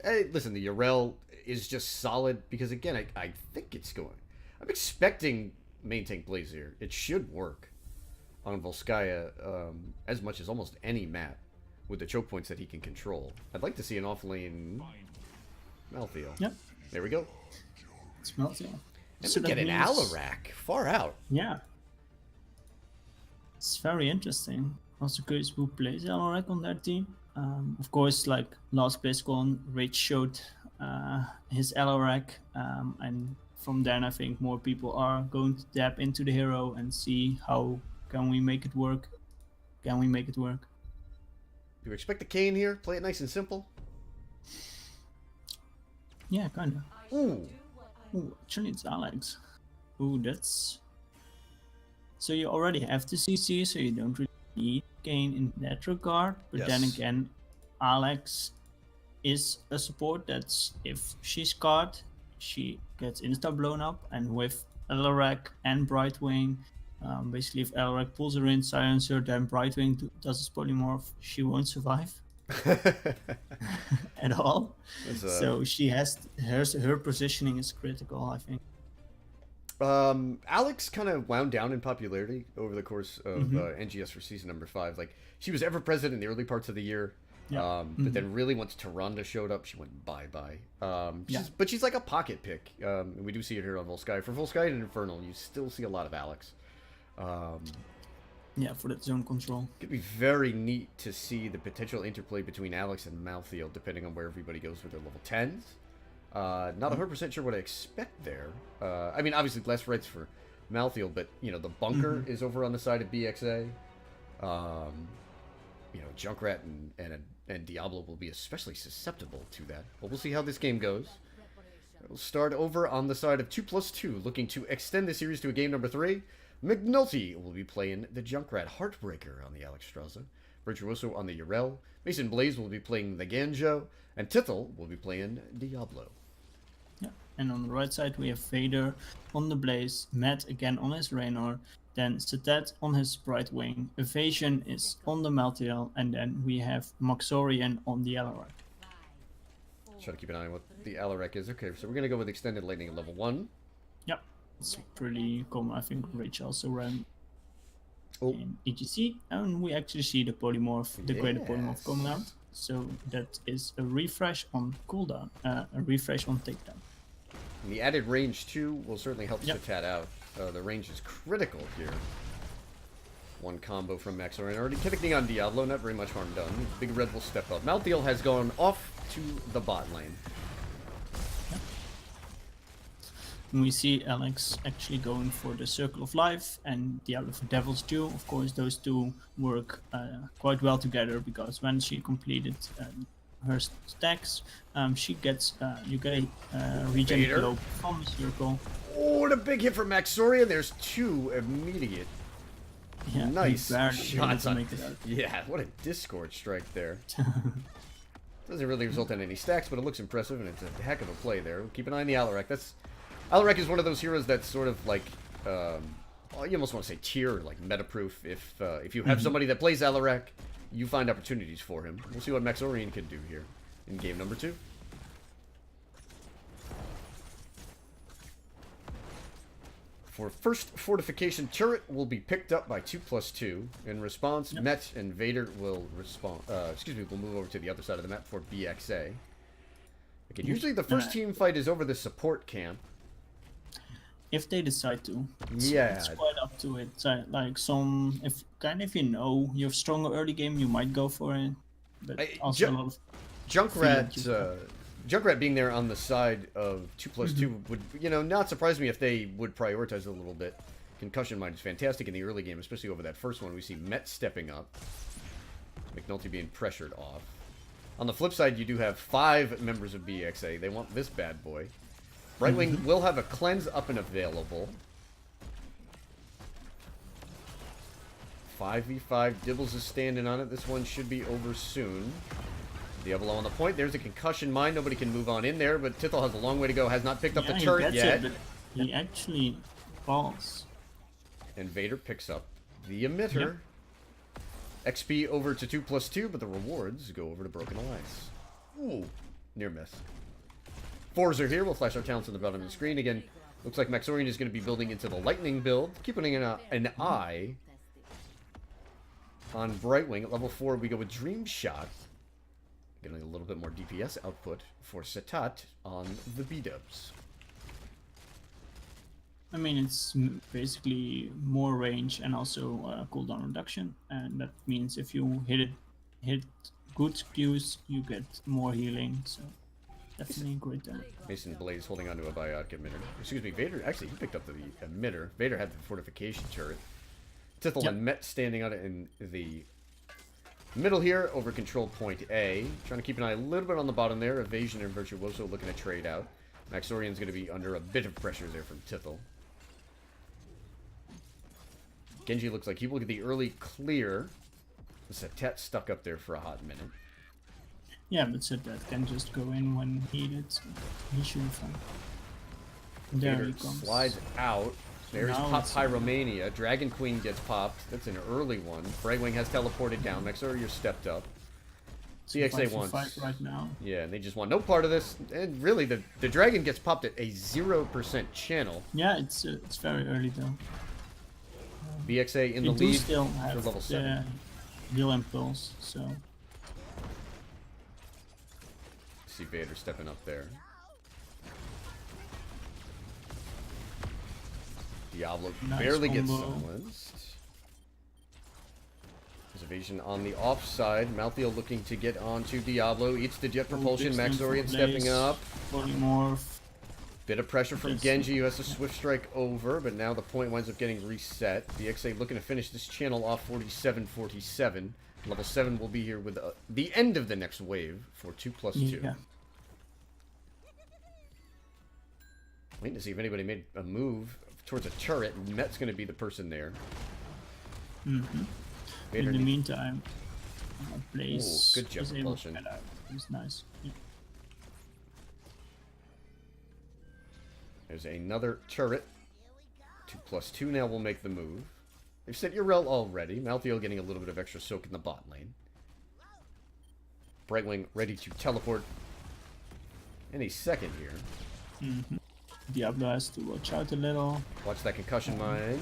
Hey, listen, the Urel is just solid because, again, I think it's going... I'm expecting main tank Blaze here. It should work on Volskaya as much as almost any map with the choke points that he can control. I'd like to see an off-lane Malthael. Yep. There we go. It's Malthael. And so we get an Alarak. Far out. Yeah. It's very interesting. Also curious who plays Alarak on that team. Of course, like last BlizzCon, Rage showed his Alarak, and from then I think more people are going to tap into the hero and see how can we make it work. Can we make it work? Do you expect the Kayn here? Play it nice and simple? Yeah, kinda. Ooh. Ooh, actually it's Alex. Ooh, that's So you already have the CC, so you don't really need gain in that regard. But then Yes. again, Alex is a support that's, if she's caught, she gets insta blown up, and with Alarak and Brightwing, basically if Alarak pulls her in, silencer, then Brightwing does his polymorph, she won't survive at all. So she has her positioning is critical, I think. Alex kind of wound down in popularity over the course of NGS for season number 5. Like, she was ever present in the early parts of the year. Yeah. But then really once Tyrande showed up, she went bye-bye. But she's like a pocket pick. And we do see it here on Volsky. For Volsky and Infernal, you still see a lot of Alex. Yeah, for that zone control. It'd be very neat to see the potential interplay between Alex and Malthael, depending on where everybody goes with their level 10s. Not 100% sure what I expect there. I mean, obviously less rights for Malthael, but, you know, the bunker is over on the side of BxA. You know, Junkrat and Diablo will be especially susceptible to that. But we'll see how this game goes. We'll start over on the side of 2+2, looking to extend the series to a game number 3. McNulty will be playing the Junkrat Heartbreaker on the Alexstrasza. Virtuoso on the Yrel. Mason Blaze will be playing the Ganjo. And Tithel will be playing Diablo. Yeah, and on the right side we have Vader on the Blaze, Matt again on his Raynor, then Setet on his Brightwing, Evasion is on the Malthael, and then we have Moxorian on the Alarak. Try to keep an eye on what the Alarak is. Okay, so we're going to go with Extended Lightning at level 1. Yep, it's pretty common. I think Rich also ran in EGC, and we actually see the polymorph, the greater polymorph coming out. So that is a refresh on cooldown, a refresh on takedown. And the added range too will certainly help Setet out. The range is critical here. One combo from Maxorian already connecting on Diablo, not very much harm done. Big Red will step up. Malthael has gone off to the bot lane. Yep. And we see Alex actually going for the Circle of Life and Diablo for Devil's Due. Of course, those two work quite well together, because when she completed her stacks, she gets you get a regen glow from the circle. Oh, and a big hit from Maxorian. There's 2 immediate. Yeah, nice shots on. Make it out. Yeah, what a Discord strike there. Doesn't really result in any stacks, but it looks impressive, and it's a heck of a play there. Keep an eye on the Alarak. Alarak is one of those heroes that's sort of like, you almost want to say tier, like meta-proof. If you have somebody that plays Alarak, you find opportunities for him. We'll see what Maxorian can do here in game number 2. For first fortification turret will be picked up by 2+2. In response, Met and Vader will respond. We'll move over to the other side of the map for BxA. Okay, usually the first team fight is over the support camp. If they decide to, yeah, it's quite up to it. Like if you know you have stronger early game, you might go for it. But also a lot of Junkrat being there on the side of 2+2 would, you know, not surprise me if they would prioritize it a little bit. Concussion Mine is fantastic in the early game, especially over that first one. We see Met stepping up. McNulty being pressured off. On the flip side, you do have 5 members of BxA. They want this bad boy. Brightwing will have a cleanse up and available. 5v5. Dibbles is standing on it. This one should be over soon. Diablo on the point. There's a concussion mine. Nobody can move on in there, but Tithel has a long way to go. Has not picked up the turret yet. But he actually falls. And Vader picks up the emitter. Yep. XP over to 2+2, but the rewards go over to Broken Alliance. Ooh, near miss. 4s are here. We'll flash our talents on the bottom of the screen. Again, looks like Maxorian is going to be building into the Lightning build. Keeping an eye on Brightwing. At level 4, we go with Dream Shot. Getting a little bit more DPS output for Setet on the B-dubs. I mean, it's basically more range and also cooldown reduction, and that means if you hit good skews, you get more healing. So definitely great demo. Mason Blaze holding onto a biotic emitter. Excuse me, Vader. Actually, he picked up the emitter. Vader had the fortification turret. Tithel and Met standing on it in the middle here over control point A. Trying to keep an eye a little bit on the bottom there. Evasion and Virtuoso looking to trade out. Maxorian's going to be under a bit of pressure there from Tithel. Genji looks like he will get the early clear. Satet stuck up there for a hot minute. Yeah, but Satet can just go in when needed, so he should be fine. There Vader he comes. slides out. There's Now Pop it's- Pyromania. Dragon Queen gets popped. That's an early one. Brightwing has teleported down. Maxor, you're stepped up. BxA 5 for wants. 5 right now. Yeah, and they just want no part of this. And really, the dragon gets popped at a 0% channel. Yeah, it's very early though. BxA in We the do lead still for have level 7. the heal impulse, so See Vader stepping up there. Diablo Nice barely gets combo. silenced. There's evasion on the offside. Malthael looking to get onto Diablo. Eats the jet propulsion. big stun Maxorian from stepping Blaze. up. polymorph. Bit of pressure from Yes. Genji, who has to swift strike over, but now the point winds up getting reset. BxA looking to finish this channel off 47-47. Level 7 will be here with the end of the next wave for 2+2. Yeah. Waiting to see if anybody made a move towards a turret. Met's going to be the person there. Mm-hmm. Vader In the needs- meantime, Blaze Ooh, good jet was able to propulsion. get out. It was nice. Yeah. There's another turret. 2+2 now will make the move. They've sent Urel already. Malthael getting a little bit of extra soak in the bot lane. Brightwing ready to teleport any second here. Mm-hmm. Diablo has to watch out a little. Watch that concussion mine.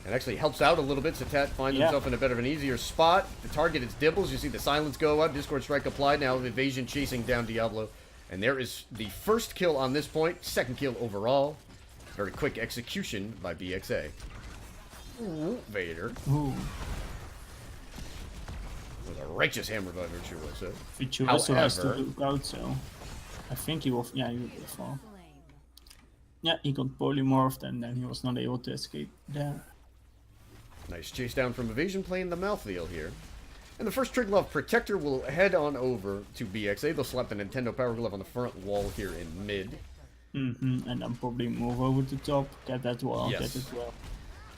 It actually helps out a little bit. Satet finds Yeah. himself in a bit of an easier spot. The target is Dibbles. You see the silence go up. Discord strike applied. Now evasion chasing down Diablo. And there is the first kill on this point. Second kill overall. Very quick execution by BxA. Ooh, Vader. Ooh, With a righteous hammer by virtue of it. Vichu also has to However- look out, so I think he will. Yeah, he will fall. Yeah, he got polymorphed and then he was not able to escape there. Nice chase down from evasion playing the Malthael here. And the first Trig Glove Protector will head on over to BxA. They'll slap the Nintendo Power Glove on the front wall here in mid. Mm-hmm. And then probably move over to top, get that wall, Yes. get it well,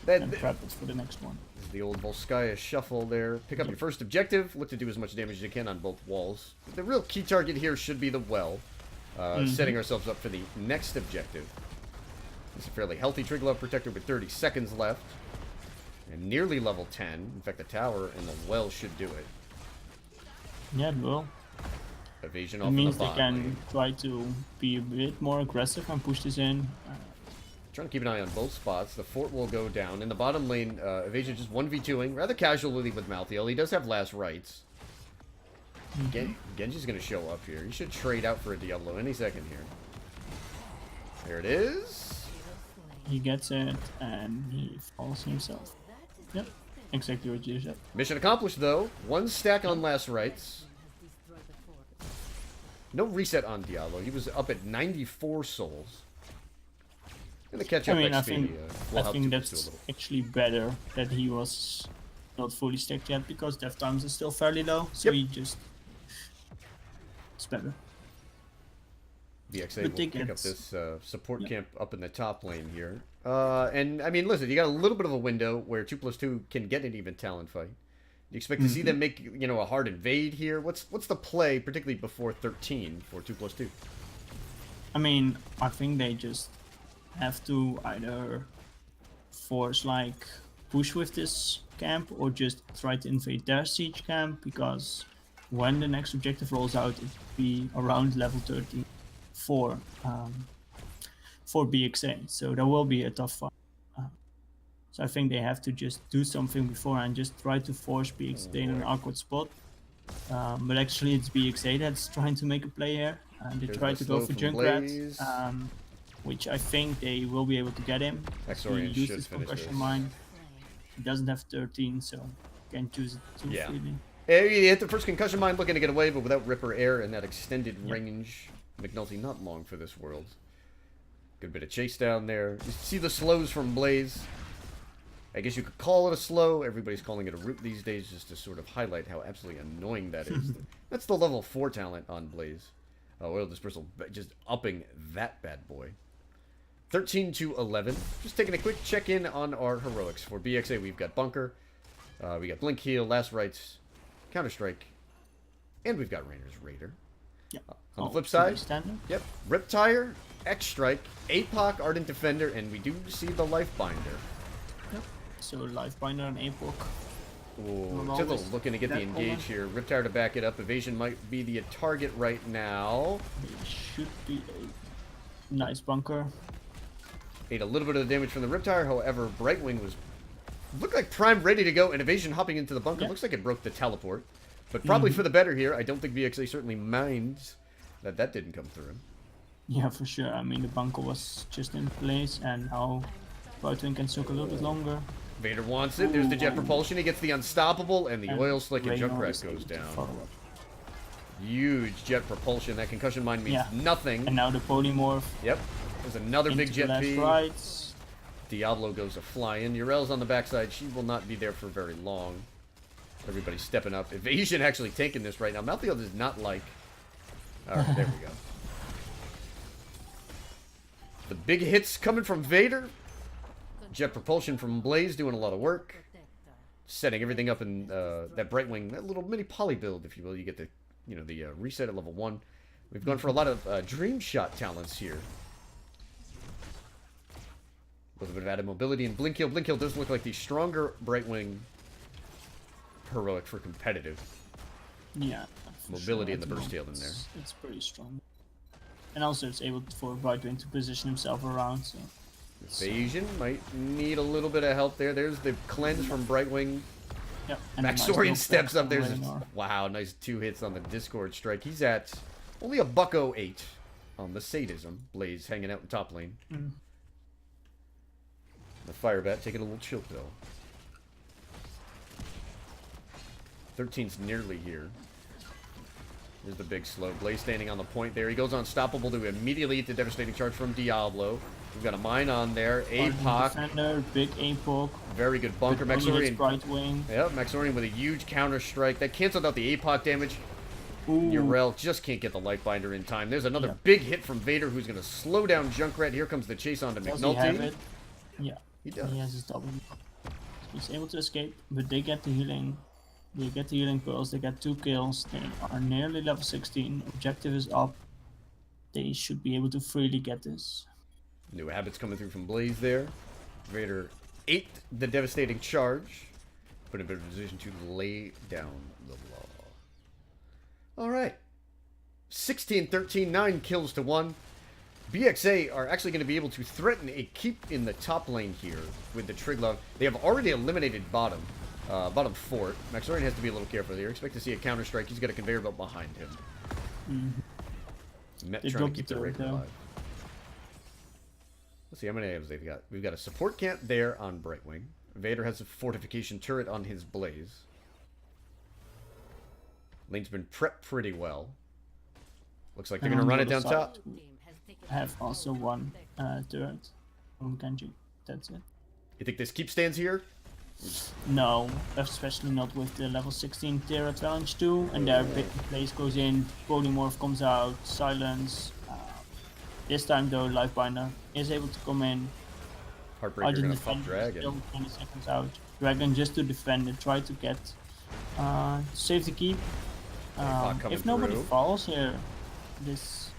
That, and prep it for the next one. This is the old Volskaya shuffle there. Pick up your first objective. Look to do as much damage as you can on both walls. The real key target here should be the well. Setting ourselves up for the next objective. It's a fairly healthy Trig Glove Protector with 30 seconds left. And nearly level 10. In fact, the tower and the well should do it. Yeah, it will. Evasion It off in means the they bot can lane. try to be a bit more aggressive and push this in. Trying to keep an eye on both spots. The fort will go down. In the bottom lane, Evasion just 1v2ing. Rather casually with Malthael. He does have last rights. Genji's going to show up here. He should trade out for a Diablo any second here. There it is. He gets it and he falls himself. Yep, exactly what you said. Mission accomplished, though. One stack on last rights. No reset on Diablo. He was up at 94 souls. And the catch-up I mean, I XP think, will I help think to that's boost it a little. actually better that he was not fully stacked yet because death times is still fairly low. So Yep. he just. It's better. BxA But will they pick up get- this support Yeah. camp up in the top lane here. And, I mean, listen, you got a little bit of a window where 2+2 can get an even talent fight. You expect to see them make, a hard invade here? What's the play, particularly before 13 for 2+2? I mean, I think they just have to either force like push with this camp or just try to invade their siege camp because when the next objective rolls out, it will be around level 13 for BxA. So there will be a tough fight. So I think they have to just do something before and just try to force BxA in an awkward spot. But actually, it's BxA that's trying to make a play here. And they There's try the to go slow for from Junkrat, Blaze. which I think they will be able to get him. Exorian He used should his finish concussion this. mine. He doesn't have 13, so can't choose it too Yeah. freely. He hit the first concussion mine looking to get away, but without Ripper Air and that extended Yep. range. McNulty not long for this world. Good bit of chase down there. You see the slows from Blaze. I guess you could call it a slow. Everybody's calling it a root these days just to sort of highlight how absolutely annoying that is. That's the level 4 talent on Blaze. Oil Dispersal just upping that bad boy. 13 to 11. Just taking a quick check-in on our heroics. For BxA, we've got Bunker. We got Blink Heal, Last Rites, Counter-Strike. And we've got Rainer's Raider. Yeah. On the flip side, yep, Riptire, X-Strike, APOC, Ardent Defender, and we do see the Lifebinder. Yep. So Lifebinder and APOC. Ooh, Tizzle looking to get the engage here. Riptire to back it up. Evasion might be the target right now. It should be a nice bunker. Ate a little bit of the damage from the Riptire, however, Brightwing was looked like primed, ready to go, and Evasion hopping into the bunker. Yep. Looks like it broke the teleport. But probably for the better here. I don't think BxA certainly minds that didn't come through. Yeah, for sure. I mean, the bunker was just in place, and now Brightwing can soak a little bit longer. Vader wants it. There's the jet propulsion. He gets the unstoppable, and the oil slick and Junkrat goes down. Huge jet propulsion. That concussion mine means nothing. And now the polymorph. Yep. There's another big jet P. Rights. Diablo goes a flying. Urel's on the backside. She will not be there for very long. Everybody's stepping up. Evasion actually taking this right now. Malthael does not like. Alright, there we go. The big hits coming from Vader. Jet propulsion from Blaze doing a lot of work. Setting everything up in that Brightwing, that little mini poly build, if you will. You get the, the reset at level 1. We've gone for a lot of Dream Shot talents here. A little bit of added mobility and Blink Heal. Blink Heal does look like the stronger Brightwing heroic for competitive. Yeah. Mobility in the burst tail in there. It's pretty strong. And also it's able for Brightwing to position himself around, so... Evasion might need a little bit of help there. There's the cleanse from Brightwing. Yep. Maxorian steps up. There's wow, nice 2 hits on the Discord strike. He's at only a $108 on the sadism. Blaze hanging out in top lane. The Firebat taking a little chill pill. 13's nearly here. There's the big slow. Blaze standing on the point there. He goes unstoppable to immediately eat the devastating charge from Diablo. We've got a mine on there. APOC. Defender, big APOC. Very good bunker. Maxorian. Brightwing. Yep, Maxorian with a huge counter strike. That canceled out the APOC damage. Urel just can't get the Lightbinder in time. There's another big hit from Vader who's going to slow down Junkrat. Here comes the chase onto McNulty. Does he have it? Yeah. He does. He has his double. He's able to escape, but they get the healing. They get the healing pearls. They get 2 kills. They are nearly level 16. Objective is up. They should be able to freely get this. New habits coming through from Blaze there. Vader ate the devastating charge. Put him in a position to lay down the law. Alright. 16, 13, 9 kills to 1. BxA are actually going to be able to threaten a keep in the top lane here with the Triglav. They have already eliminated bottom. Bottom fort. Maxorian has to be a little careful here. Expect to see a counter strike. He's got a conveyor belt behind him. Met trying to keep the rig alive. Let's see how many items they've got. We've got a support camp there on Brightwing. Vader has a fortification turret on his Blaze. Lane's been prepped pretty well. Looks like they're going to run it down top. I have also 1 turret from Genji. That's it. You think this keep stands here? No, especially not with the level 16 Terra challenge 2. And their big Blaze goes in, Polymorph comes out, Silence. This time though, Lifebinder is able to come in. Heartbreaker gonna pop Dragon. Still 20 seconds out. Dragon just to defend and try to get save the keep. If nobody falls here, this.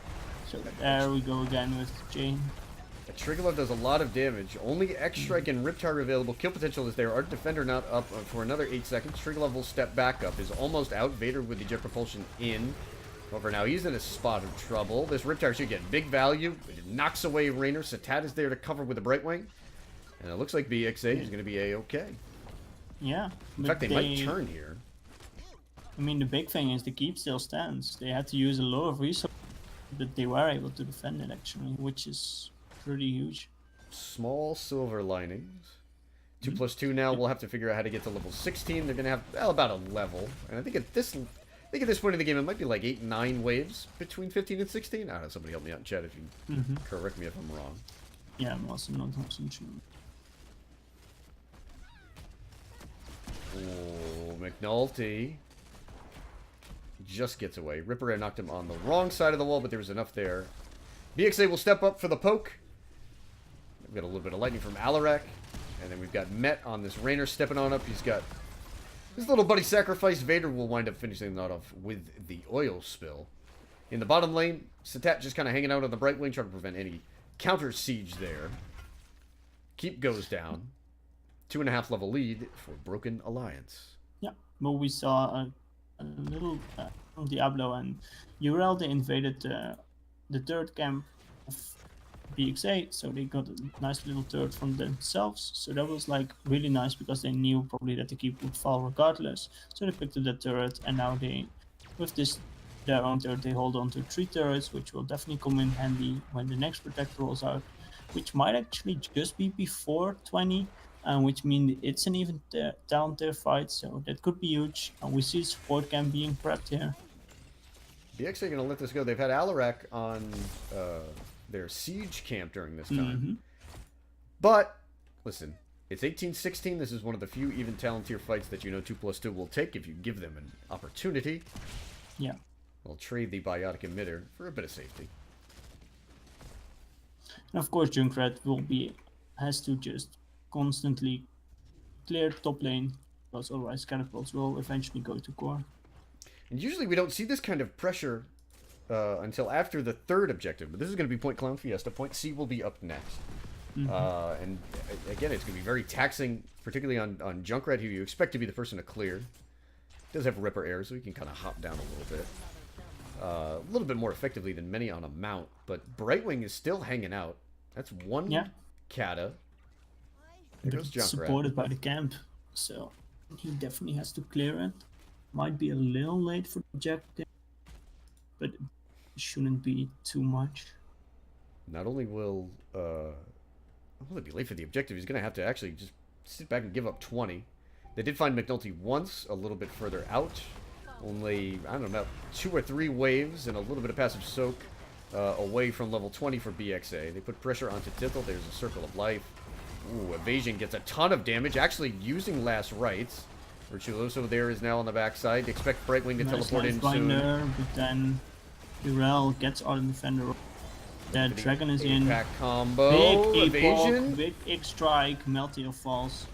So there we go again with Jane. The Triglav does a lot of damage. Only X-Strike and Riptire available. Kill potential is there. Art Defender not up for another 8 seconds. Triglav will step back up. Is almost out. Vader with the jet propulsion in. However, now he's in a spot of trouble. This Riptire should get big value. It knocks away Rainer. Satat is there to cover with the Brightwing. And it looks like BxA is going to be A-okay. Yeah. In fact, they might turn here. I mean, the big thing is the keep still stands. They had to use a lot of resources, but they were able to defend it actually, which is pretty huge. Small silver linings. 2+2 now. We'll have to figure out how to get to level 16. They're going to have about a level. And I think at this point in the game, it might be like 8, 9 waves between 15 and 16. I don't know. Somebody help me out in chat if you correct me if I'm wrong. Yeah, I'm also not 100% sure. Oh, McNulty just gets away. Ripper knocked him on the wrong side of the wall, but there was enough there. BxA will step up for the poke. We've got a little bit of lightning from Alarak. And then we've got Met on this Rainer stepping on up. He's got his little buddy sacrifice. Vader will wind up finishing that off with the oil spill. In the bottom lane, Satat just kind of hanging out on the Bright Wing, trying to prevent any counter siege there. Keep goes down. 2.5 level lead for Broken Alliance. Yeah, well, we saw a little Diablo and Urel. They invaded the third camp of BxA, so they got a nice little turret from themselves. So that was like really nice because they knew probably that the keep would fall regardless. So they picked up that turret, and now they, with this their own turret, they hold on to 3 turrets, which will definitely come in handy when the next protector rolls out, which might actually just be before 20. Which means it's an even down tier fight, so that could be huge. And we see support camp being prepped here. BxA are going to let this go. They've had Alarak on their siege camp during this time. But, listen, it's 18-16. This is one of the few even talent tier fights that 2+2 will take if you give them an opportunity. Yeah. We'll trade the biotic emitter for a bit of safety. And of course, Junkrat has to just constantly clear top lane, because otherwise catapults will eventually go to core. And usually we don't see this kind of pressure until after the 3rd objective, but this is going to be Point Clown Fiesta. Point C will be up next. And again, it's going to be very taxing, particularly on Junkrat, who you expect to be the person to clear. Does have Ripper Air, so he can kind of hop down a little bit. A little bit more effectively than many on a mount, but Brightwing is still hanging out. That's one Kata. There goes Junkrat. Supported by the camp, so he definitely has to clear it. Might be a little late for the objective, but it shouldn't be too much. Not only will it be late for the objective, he's going to have to actually just sit back and give up 20. They did find McNulty once, a little bit further out. Only, I don't know, about 2 or 3 waves and a little bit of passive soak away from level 20 for BxA. They put pressure onto Tithel. There's a Circle of Life. Ooh, Evasion gets a ton of damage, actually using Last Rites. Virtuoso there is now on the backside. Expect Brightwing to teleport in soon. But then Urel gets out of the Defender. That Dragon is in. Pack combo. Big Evasion. Big egg strike. Melteor falls.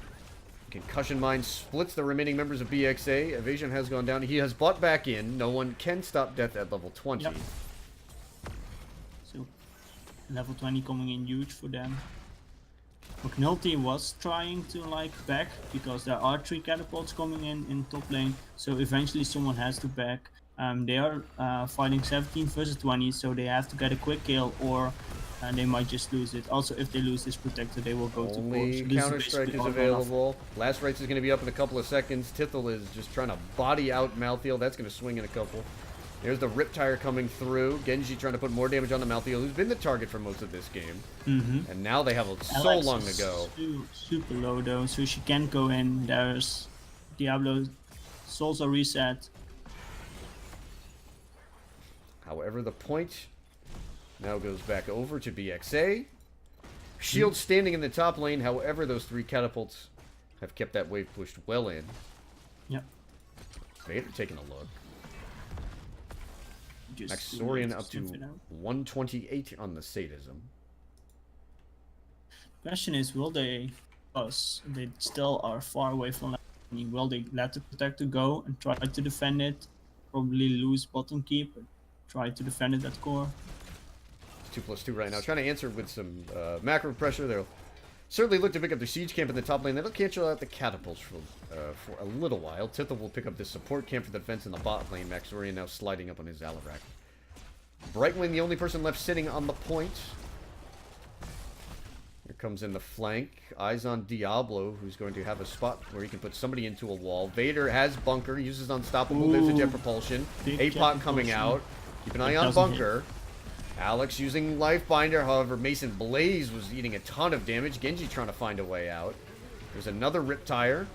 Concussion Mine splits the remaining members of BxA. Evasion has gone down. He has bought back in. No one can stop death at level 20. Yep. So, level 20 coming in huge for them. McNulty was trying to back because there are 3 catapults coming in top lane. So eventually someone has to back. They are fighting 17 versus 20, so they have to get a quick kill or they might just lose it. Also, if they lose this protector, they will go to core. Only Counter-Strike is available. Last Rites is going to be up in a couple of seconds. Tithel is just trying to body out Malthael. That's going to swing in a couple. There's the Riptire coming through. Genji trying to put more damage on the Malthael, who's been the target for most of this game. And now they have so long to go. Super low though, so she can't go in. There's Diablo. Souls are reset. However, the point now goes back over to BxA. Shield standing in the top lane. However, those 3 catapults have kept that wave pushed well in. Yep. Vader taking a look. Maxorian up to 128 on the Sadism. Question is, will they they still are far away from will they let the protector go and try to defend it? Probably lose bottom keep, but try to defend it at core. 2+2 right now. Trying to answer with some macro pressure. They'll certainly look to pick up their siege camp in the top lane. That'll cancel out the catapults for a little while. Tithel will pick up this support camp for the defense in the bot lane. Maxorian now sliding up on his Alarak. Brightwing, the only person left sitting on the point. Here comes in the flank. Eyes on Diablo, who's going to have a spot where he can put somebody into a wall. Vader has Bunker, uses Unstoppable. There's a Jet Propulsion. APOC coming out. Keep an eye on Bunker. Alex using Lifebinder. However, Mason Blaze was eating a ton of damage. Genji trying to find a way out. There's another Riptire.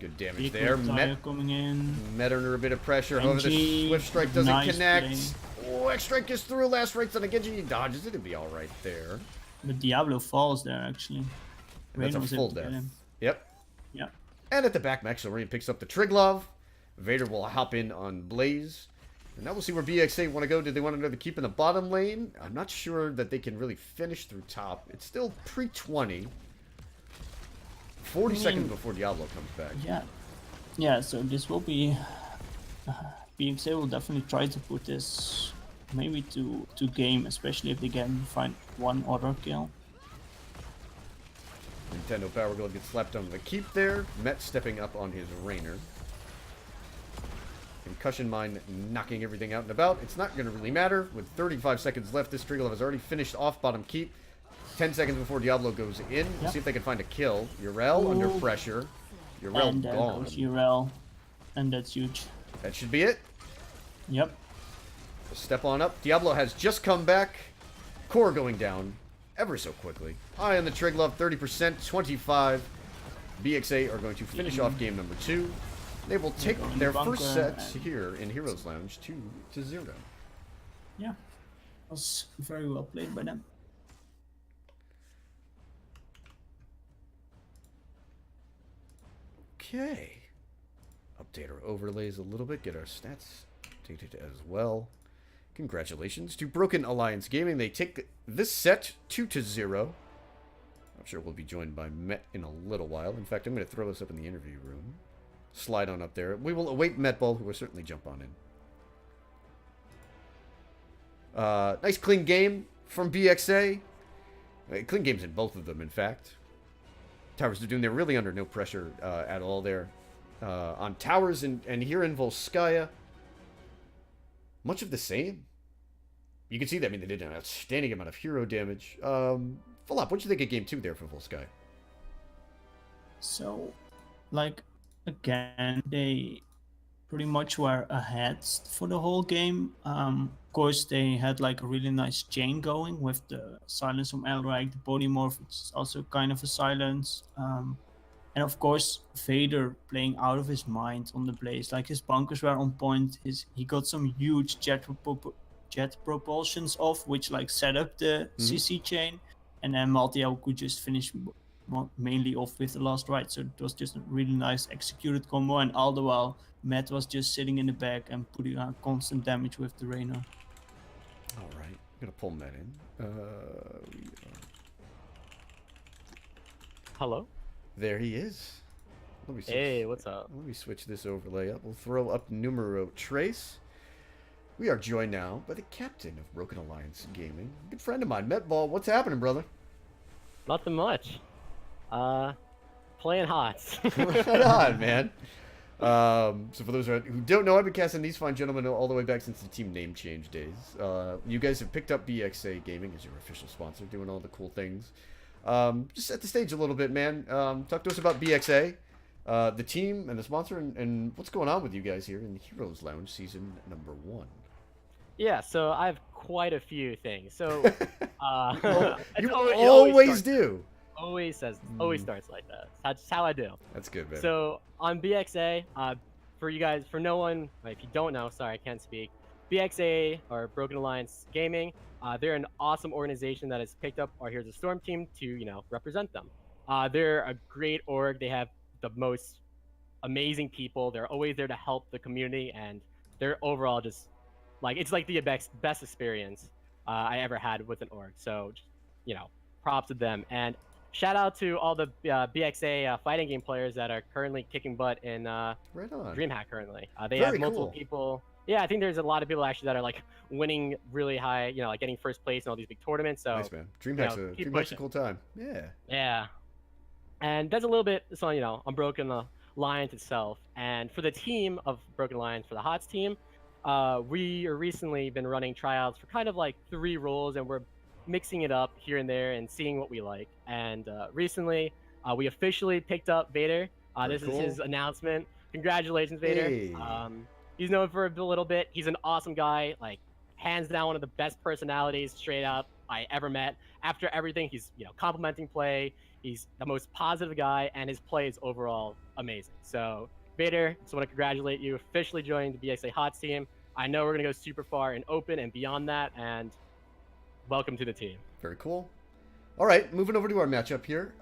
Good damage there. Met coming in. Met under a bit of pressure. However, the Swift Strike doesn't connect. Oh, X-Strike gets through. Last Rites on a Genji. He dodges it. It'll be alright there. But Diablo falls there, actually. That's a full death. Yep. Yeah. And at the back, Maxorian picks up the Triglove. Vader will hop in on Blaze. And now we'll see where BxA want to go. Do they want to keep in the bottom lane? I'm not sure that they can really finish through top. It's still pre-20. 40 seconds before Diablo comes back. Yeah. Yeah, so this will be... BxA will definitely try to put this maybe to game, especially if they can find one other kill. Nintendo Power Glove gets slapped on the keep there. Met stepping up on his Rainer. Concussion Mine knocking everything out and about. It's not going to really matter. With 35 seconds left, this Triglove has already finished off bottom keep. 10 seconds before Diablo goes in. We'll see if they can find a kill. Yrel under pressure. Yrel and there gone. goes Yrel. And that's huge. That should be it. Yep. Step on up. Diablo has just come back. Core going down ever so quickly. Eye on the Triglove, 30%, 25. BxA are going to finish off game number 2. They will take their first set here in Heroes Lounge 2-0. Yeah. Was very well played by them. Okay. Update our overlays a little bit, get our stats updated as well. Congratulations to Broken Alliance Gaming. They take this set 2-0. I'm sure we'll be joined by Met in a little while. In fact, I'm going to throw this up in the interview room. Slide on up there. We will await Metball, who will certainly jump on in. Nice clean game from BxA. Clean games in both of them, in fact. Towers are doing, they're really under no pressure at all there. On Towers and here in Volskaya, much of the same. You can see that, I mean, they did an outstanding amount of hero damage. Fallout, what do you think of game 2 there for Volskaya? So, like, again, they pretty much were ahead for the whole game. Of course, they had like a really nice chain going with the silence from Elric, the polymorph, which is also kind of a silence. And of course, Vader playing out of his mind on the Blaze. Like, his bunkers were on point. He got some huge jet propulsions off, which like set up the CC chain. And then Maltiel could just finish mainly off with the last right. So it was just a really nice executed combo. And all the while, Matt was just sitting in the back and putting on constant damage with the Rainer. All right, I'm going to pull Matt in. Hello? There he is. Let me switch, hey, what's up? Let me switch this overlay up. We'll throw up numero trace. We are joined now by the captain of Broken Alliance Gaming. Good friend of mine, Metball. What's happening, brother? Nothing much. Playing HOTS. Right on, man. So for those who don't know, I've been casting these fine gentlemen all the way back since the team name change days. You guys have picked up BxA Gaming as your official sponsor, doing all the cool things. Just set the stage a little bit, man. Talk to us about BxA, the team and the sponsor, and what's going on with you guys here in Heroes Lounge season number 1. Yeah, so I have quite a few things. So, you always do. Always starts like that. That's how I do. That's good, man. So on BxA, for you guys, for no one, if you don't know, sorry, I can't speak. BxA, or Broken Alliance Gaming, they're an awesome organization that has picked up our Heroes of Storm team to, represent them. They're a great org. They have the most amazing people. They're always there to help the community, and they're overall just like, it's like the best experience I ever had with an org. So, props to them. And shout out to all the BxA fighting game players that are currently kicking butt in right on. DreamHack currently. They Very have multiple cool. people. Yeah, I think there's a lot of people actually that are like winning really high, like getting first place in all these big tournaments. So nice, man. DreamHack's a cool time. Yeah. Yeah. And that's a little bit, so, on Broken Alliance itself. And for the team of Broken Alliance, for the HOTS team, we are recently been running tryouts for kind of like 3 roles, and we're mixing it up here and there and seeing what we like. And recently, we officially picked up Vader. This is his announcement. Congratulations, Vader. Hey. He's known for a little bit. He's an awesome guy, like hands down one of the best personalities straight up I ever met. After everything, he's complimenting play. He's the most positive guy, and his play is overall amazing. So Vader, just want to congratulate you officially joining the BxA HOTS team. I know we're gonna go super far and open and beyond that, and welcome to the team. Very cool. All right, moving over to our matchup here.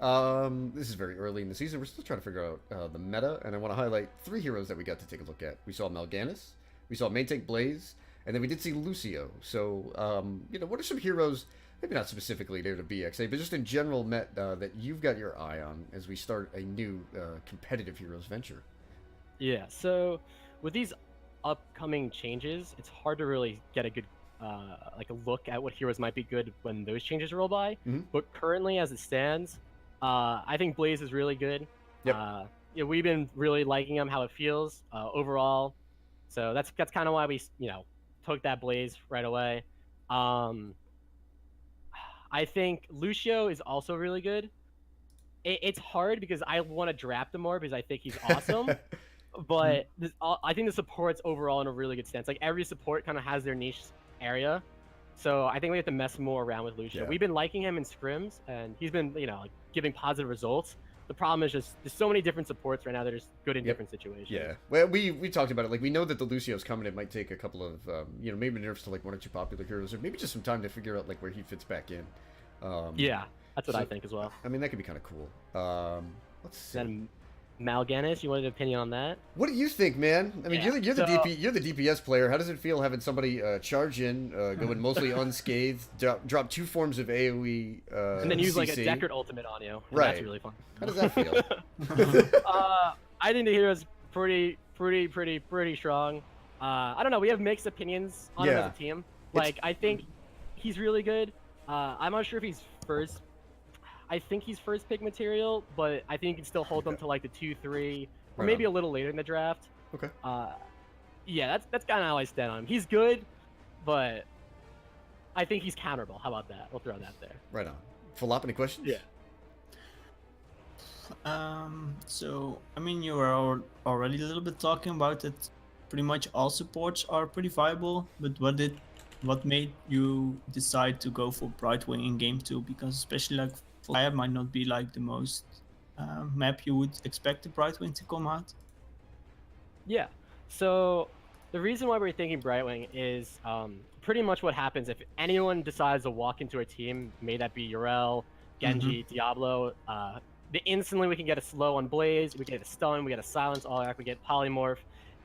This is very early in the season. We're still trying to figure out the meta, and I want to highlight 3 heroes that we got to take a look at. We saw Mal'Ganis, We saw main tank Blaze, and then we did see Lucio. So, you know, what are some heroes, maybe not specifically there to BxA, but just in general, Met, that you've got your eye on as we start a new competitive heroes venture? Yeah, so with these upcoming changes, it's hard to really get a good like a look at what heroes might be good when those changes roll by. Mhm. But currently, as it stands, I think Blaze is really good. Yep. Yeah, we've been really liking him, how it feels overall. So that's kind of why we took that Blaze right away. I think Lucio is also really good. It's hard because I want to draft him more because I think he's awesome. But I think the support's overall in a really good stance. Like every support kind of has their niche area, so I think we have to mess more around with Lucio. Yeah. We've been liking him in scrims, and he's been like giving positive results. The problem is just there's so many different supports right now that are just good in different situations. Yeah, well, we talked about it. Like, we know that the Lucio's coming. It might take a couple of, you know, maybe nerfs to like 1 or 2 popular heroes, or maybe just some time to figure out like where he fits back in. Yeah, that's what I think as well. I mean, that could be kind of cool. Let's see. Then Mal'Ganis, you wanted an opinion on that? What do you think, man? I mean, Yeah, you're the DPS player. How does it feel having somebody charge in, go in mostly unscathed, drop 2 forms of AOE, And then use like a CC? Deckard ultimate on you. Right. That's really fun. How does that feel? I think the hero's pretty strong. I don't know. We have mixed opinions on him as a team. Like, I think he's really good. I'm not sure if he's first. I think he's first pick material, but I think you can still hold them to like the 2-3, or maybe a little later in the draft. Okay. Yeah, that's kind of how I stand on him. He's good, but I think he's counterable. How about that? We'll throw that there. Right on. Philop, any questions? Yeah. So I mean, you were already a little bit talking about it. Pretty much all supports are pretty viable, but what made you decide to go for Brightwing in game 2? Because especially like Fire might not be like the most map you would expect the Brightwing to come out. Yeah. So the reason why we're thinking Brightwing is pretty much what happens if anyone decides to walk into a team, may that be Yrel, Genji, Diablo. Instantly we can get a slow on Blaze, we get a stun, we get a silence all act, we get polymorph,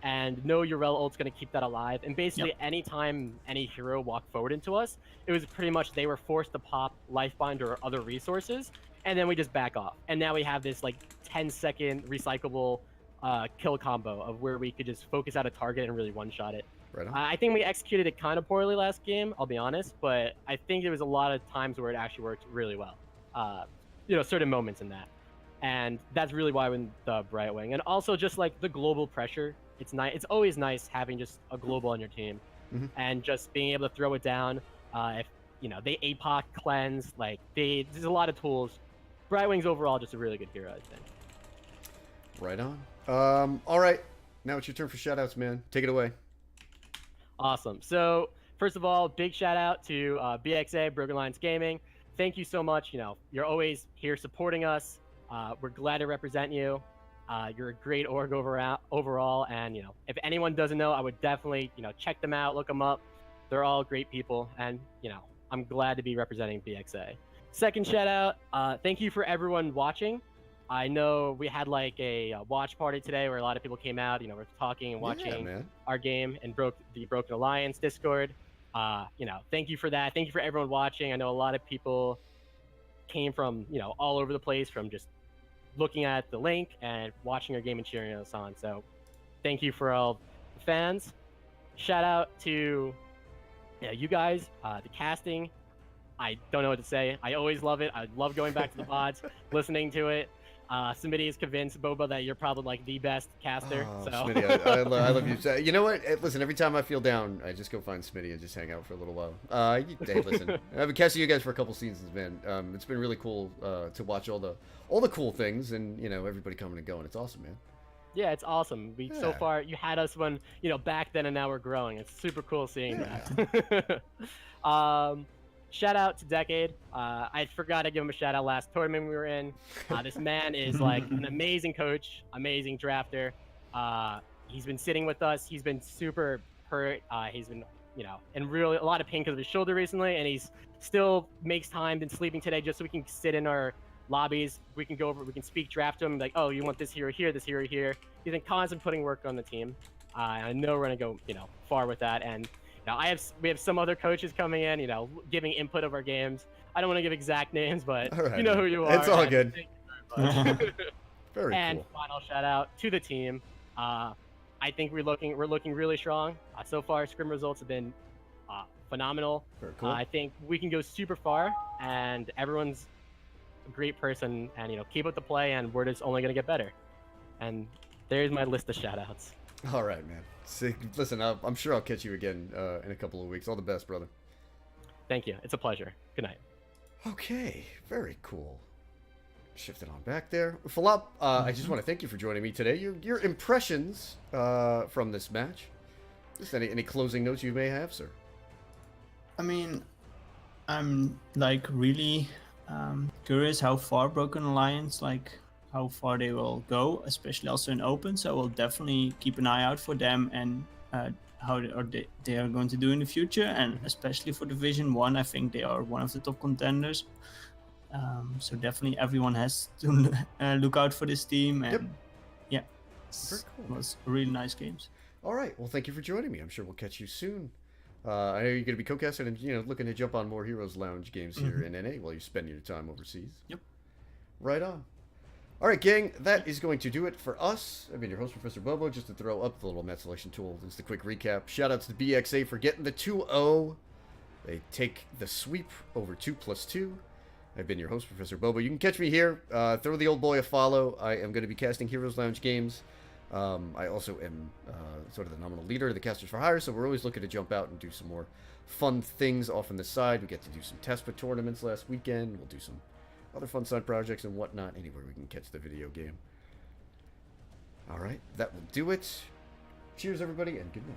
and no Yrel ult's gonna keep that alive. And basically anytime any hero walked forward into us, it was pretty much they were forced to pop Lifebind or other resources, and then we just back off. And now we have this like 10-second recyclable kill combo of where we could just focus out a target and really one-shot it. Right on. I think we executed it kind of poorly last game, I'll be honest, but I think there was a lot of times where it actually worked really well. You know, certain moments in that. And that's really why we went the Brightwing. And also just like the global pressure, it's nice. It's always nice having just a global on your team, and just being able to throw it down. If you know they APOC cleanse, like there's a lot of tools. Brightwing's overall just a really good hero, I think. Right on. All right, now it's your turn for shoutouts, man. Take it away. Awesome. So first of all, big shout out to BxA, Broken Lines Gaming. Thank you so much. You know, you're always here supporting us. We're glad to represent you. You're a great org overall, and you know, if anyone doesn't know, I would definitely check them out, look them up. They're all great people, and I'm glad to be representing BxA. Second shout out, thank you for everyone watching. I know we had like a watch party today where a lot of people came out. We're talking and watching our game and the Broken Alliance Discord. Thank you for that. Thank you for everyone watching. I know a lot of people came from all over the place, from just looking at the link and watching our game and cheering us on. So thank you for all the fans. Shout out to you guys, the casting. I don't know what to say. I always love it. I love going back to the VODs, listening to it. Smitty is convinced, Boba, that you're probably like the best caster. Oh, so Smitty, I love you. You know what? Listen, every time I feel down, I just go find Smitty and just hang out for a little while. Hey, listen, I've been casting you guys for a couple seasons, man. It's been really cool to watch all the cool things and everybody coming and going. It's awesome, man. Yeah, it's awesome. So far, you had us when back then, and now we're growing. It's super cool seeing that. Shout out to Decade. I forgot to give him a shout out last tournament we were in. This man is like an amazing coach, amazing drafter. He's been sitting with us. He's been super hurt. He's been, in really a lot of pain because of his shoulder recently, and he's still makes time, been sleeping today just so we can sit in our lobbies. We can go over, we can speak draft to him, like, oh, you want this hero here, this hero here. He's been constantly putting work on the team. I know we're gonna go, far with that. And we have some other coaches coming in, giving input of our games. I don't want to give exact names, but All right, you know man. who you are. It's all and good. Thank you very much. Very And cool. final shout out to the team. I think we're looking really strong. So far, scrim results have been phenomenal. Very cool. I think we can go super far, and everyone's a great person, and keep up the play, and we're just only gonna get better. And there's my list of shout outs. All right, man. Listen, I'm sure I'll catch you again in a couple of weeks. All the best, brother. Thank you. It's a pleasure. Good night. Okay, very cool. Shifting on back there. Falap, I just want to thank you for joining me today. Your impressions from this match. Just any closing notes you may have, sir. I mean, I'm like really curious how far Broken Alliance, like how far they will go, especially also in open. So I will definitely keep an eye out for them and how they are going to do in the future. And especially for Division 1, I think they are one of the top contenders. So definitely everyone has to look out for this team. And yeah, Very cool. it was really nice games. All right. Well, thank you for joining me. I'm sure we'll catch you soon. I know you're going to be co-casting and looking to jump on more Heroes Lounge games here in NA while you spend your time overseas. Yep. Right on. All right, gang. That is going to do it for us. I've been your host, Professor Bobo. Just to throw up the little match selection tool. Just a quick recap. Shout out to the BxA for getting the 2-0. They take the sweep over 2+2. I've been your host, Professor Bobo. You can catch me here. Throw the old boy a follow. I am going to be casting Heroes Lounge games. I also am sort of the nominal leader of the Casters for Hire, so we're always looking to jump out and do some more fun things off on the side. We get to do some TESPA tournaments last weekend. We'll do some other fun side projects and whatnot, anywhere we can catch the video game. All right, that will do it. Cheers, everybody, and good night.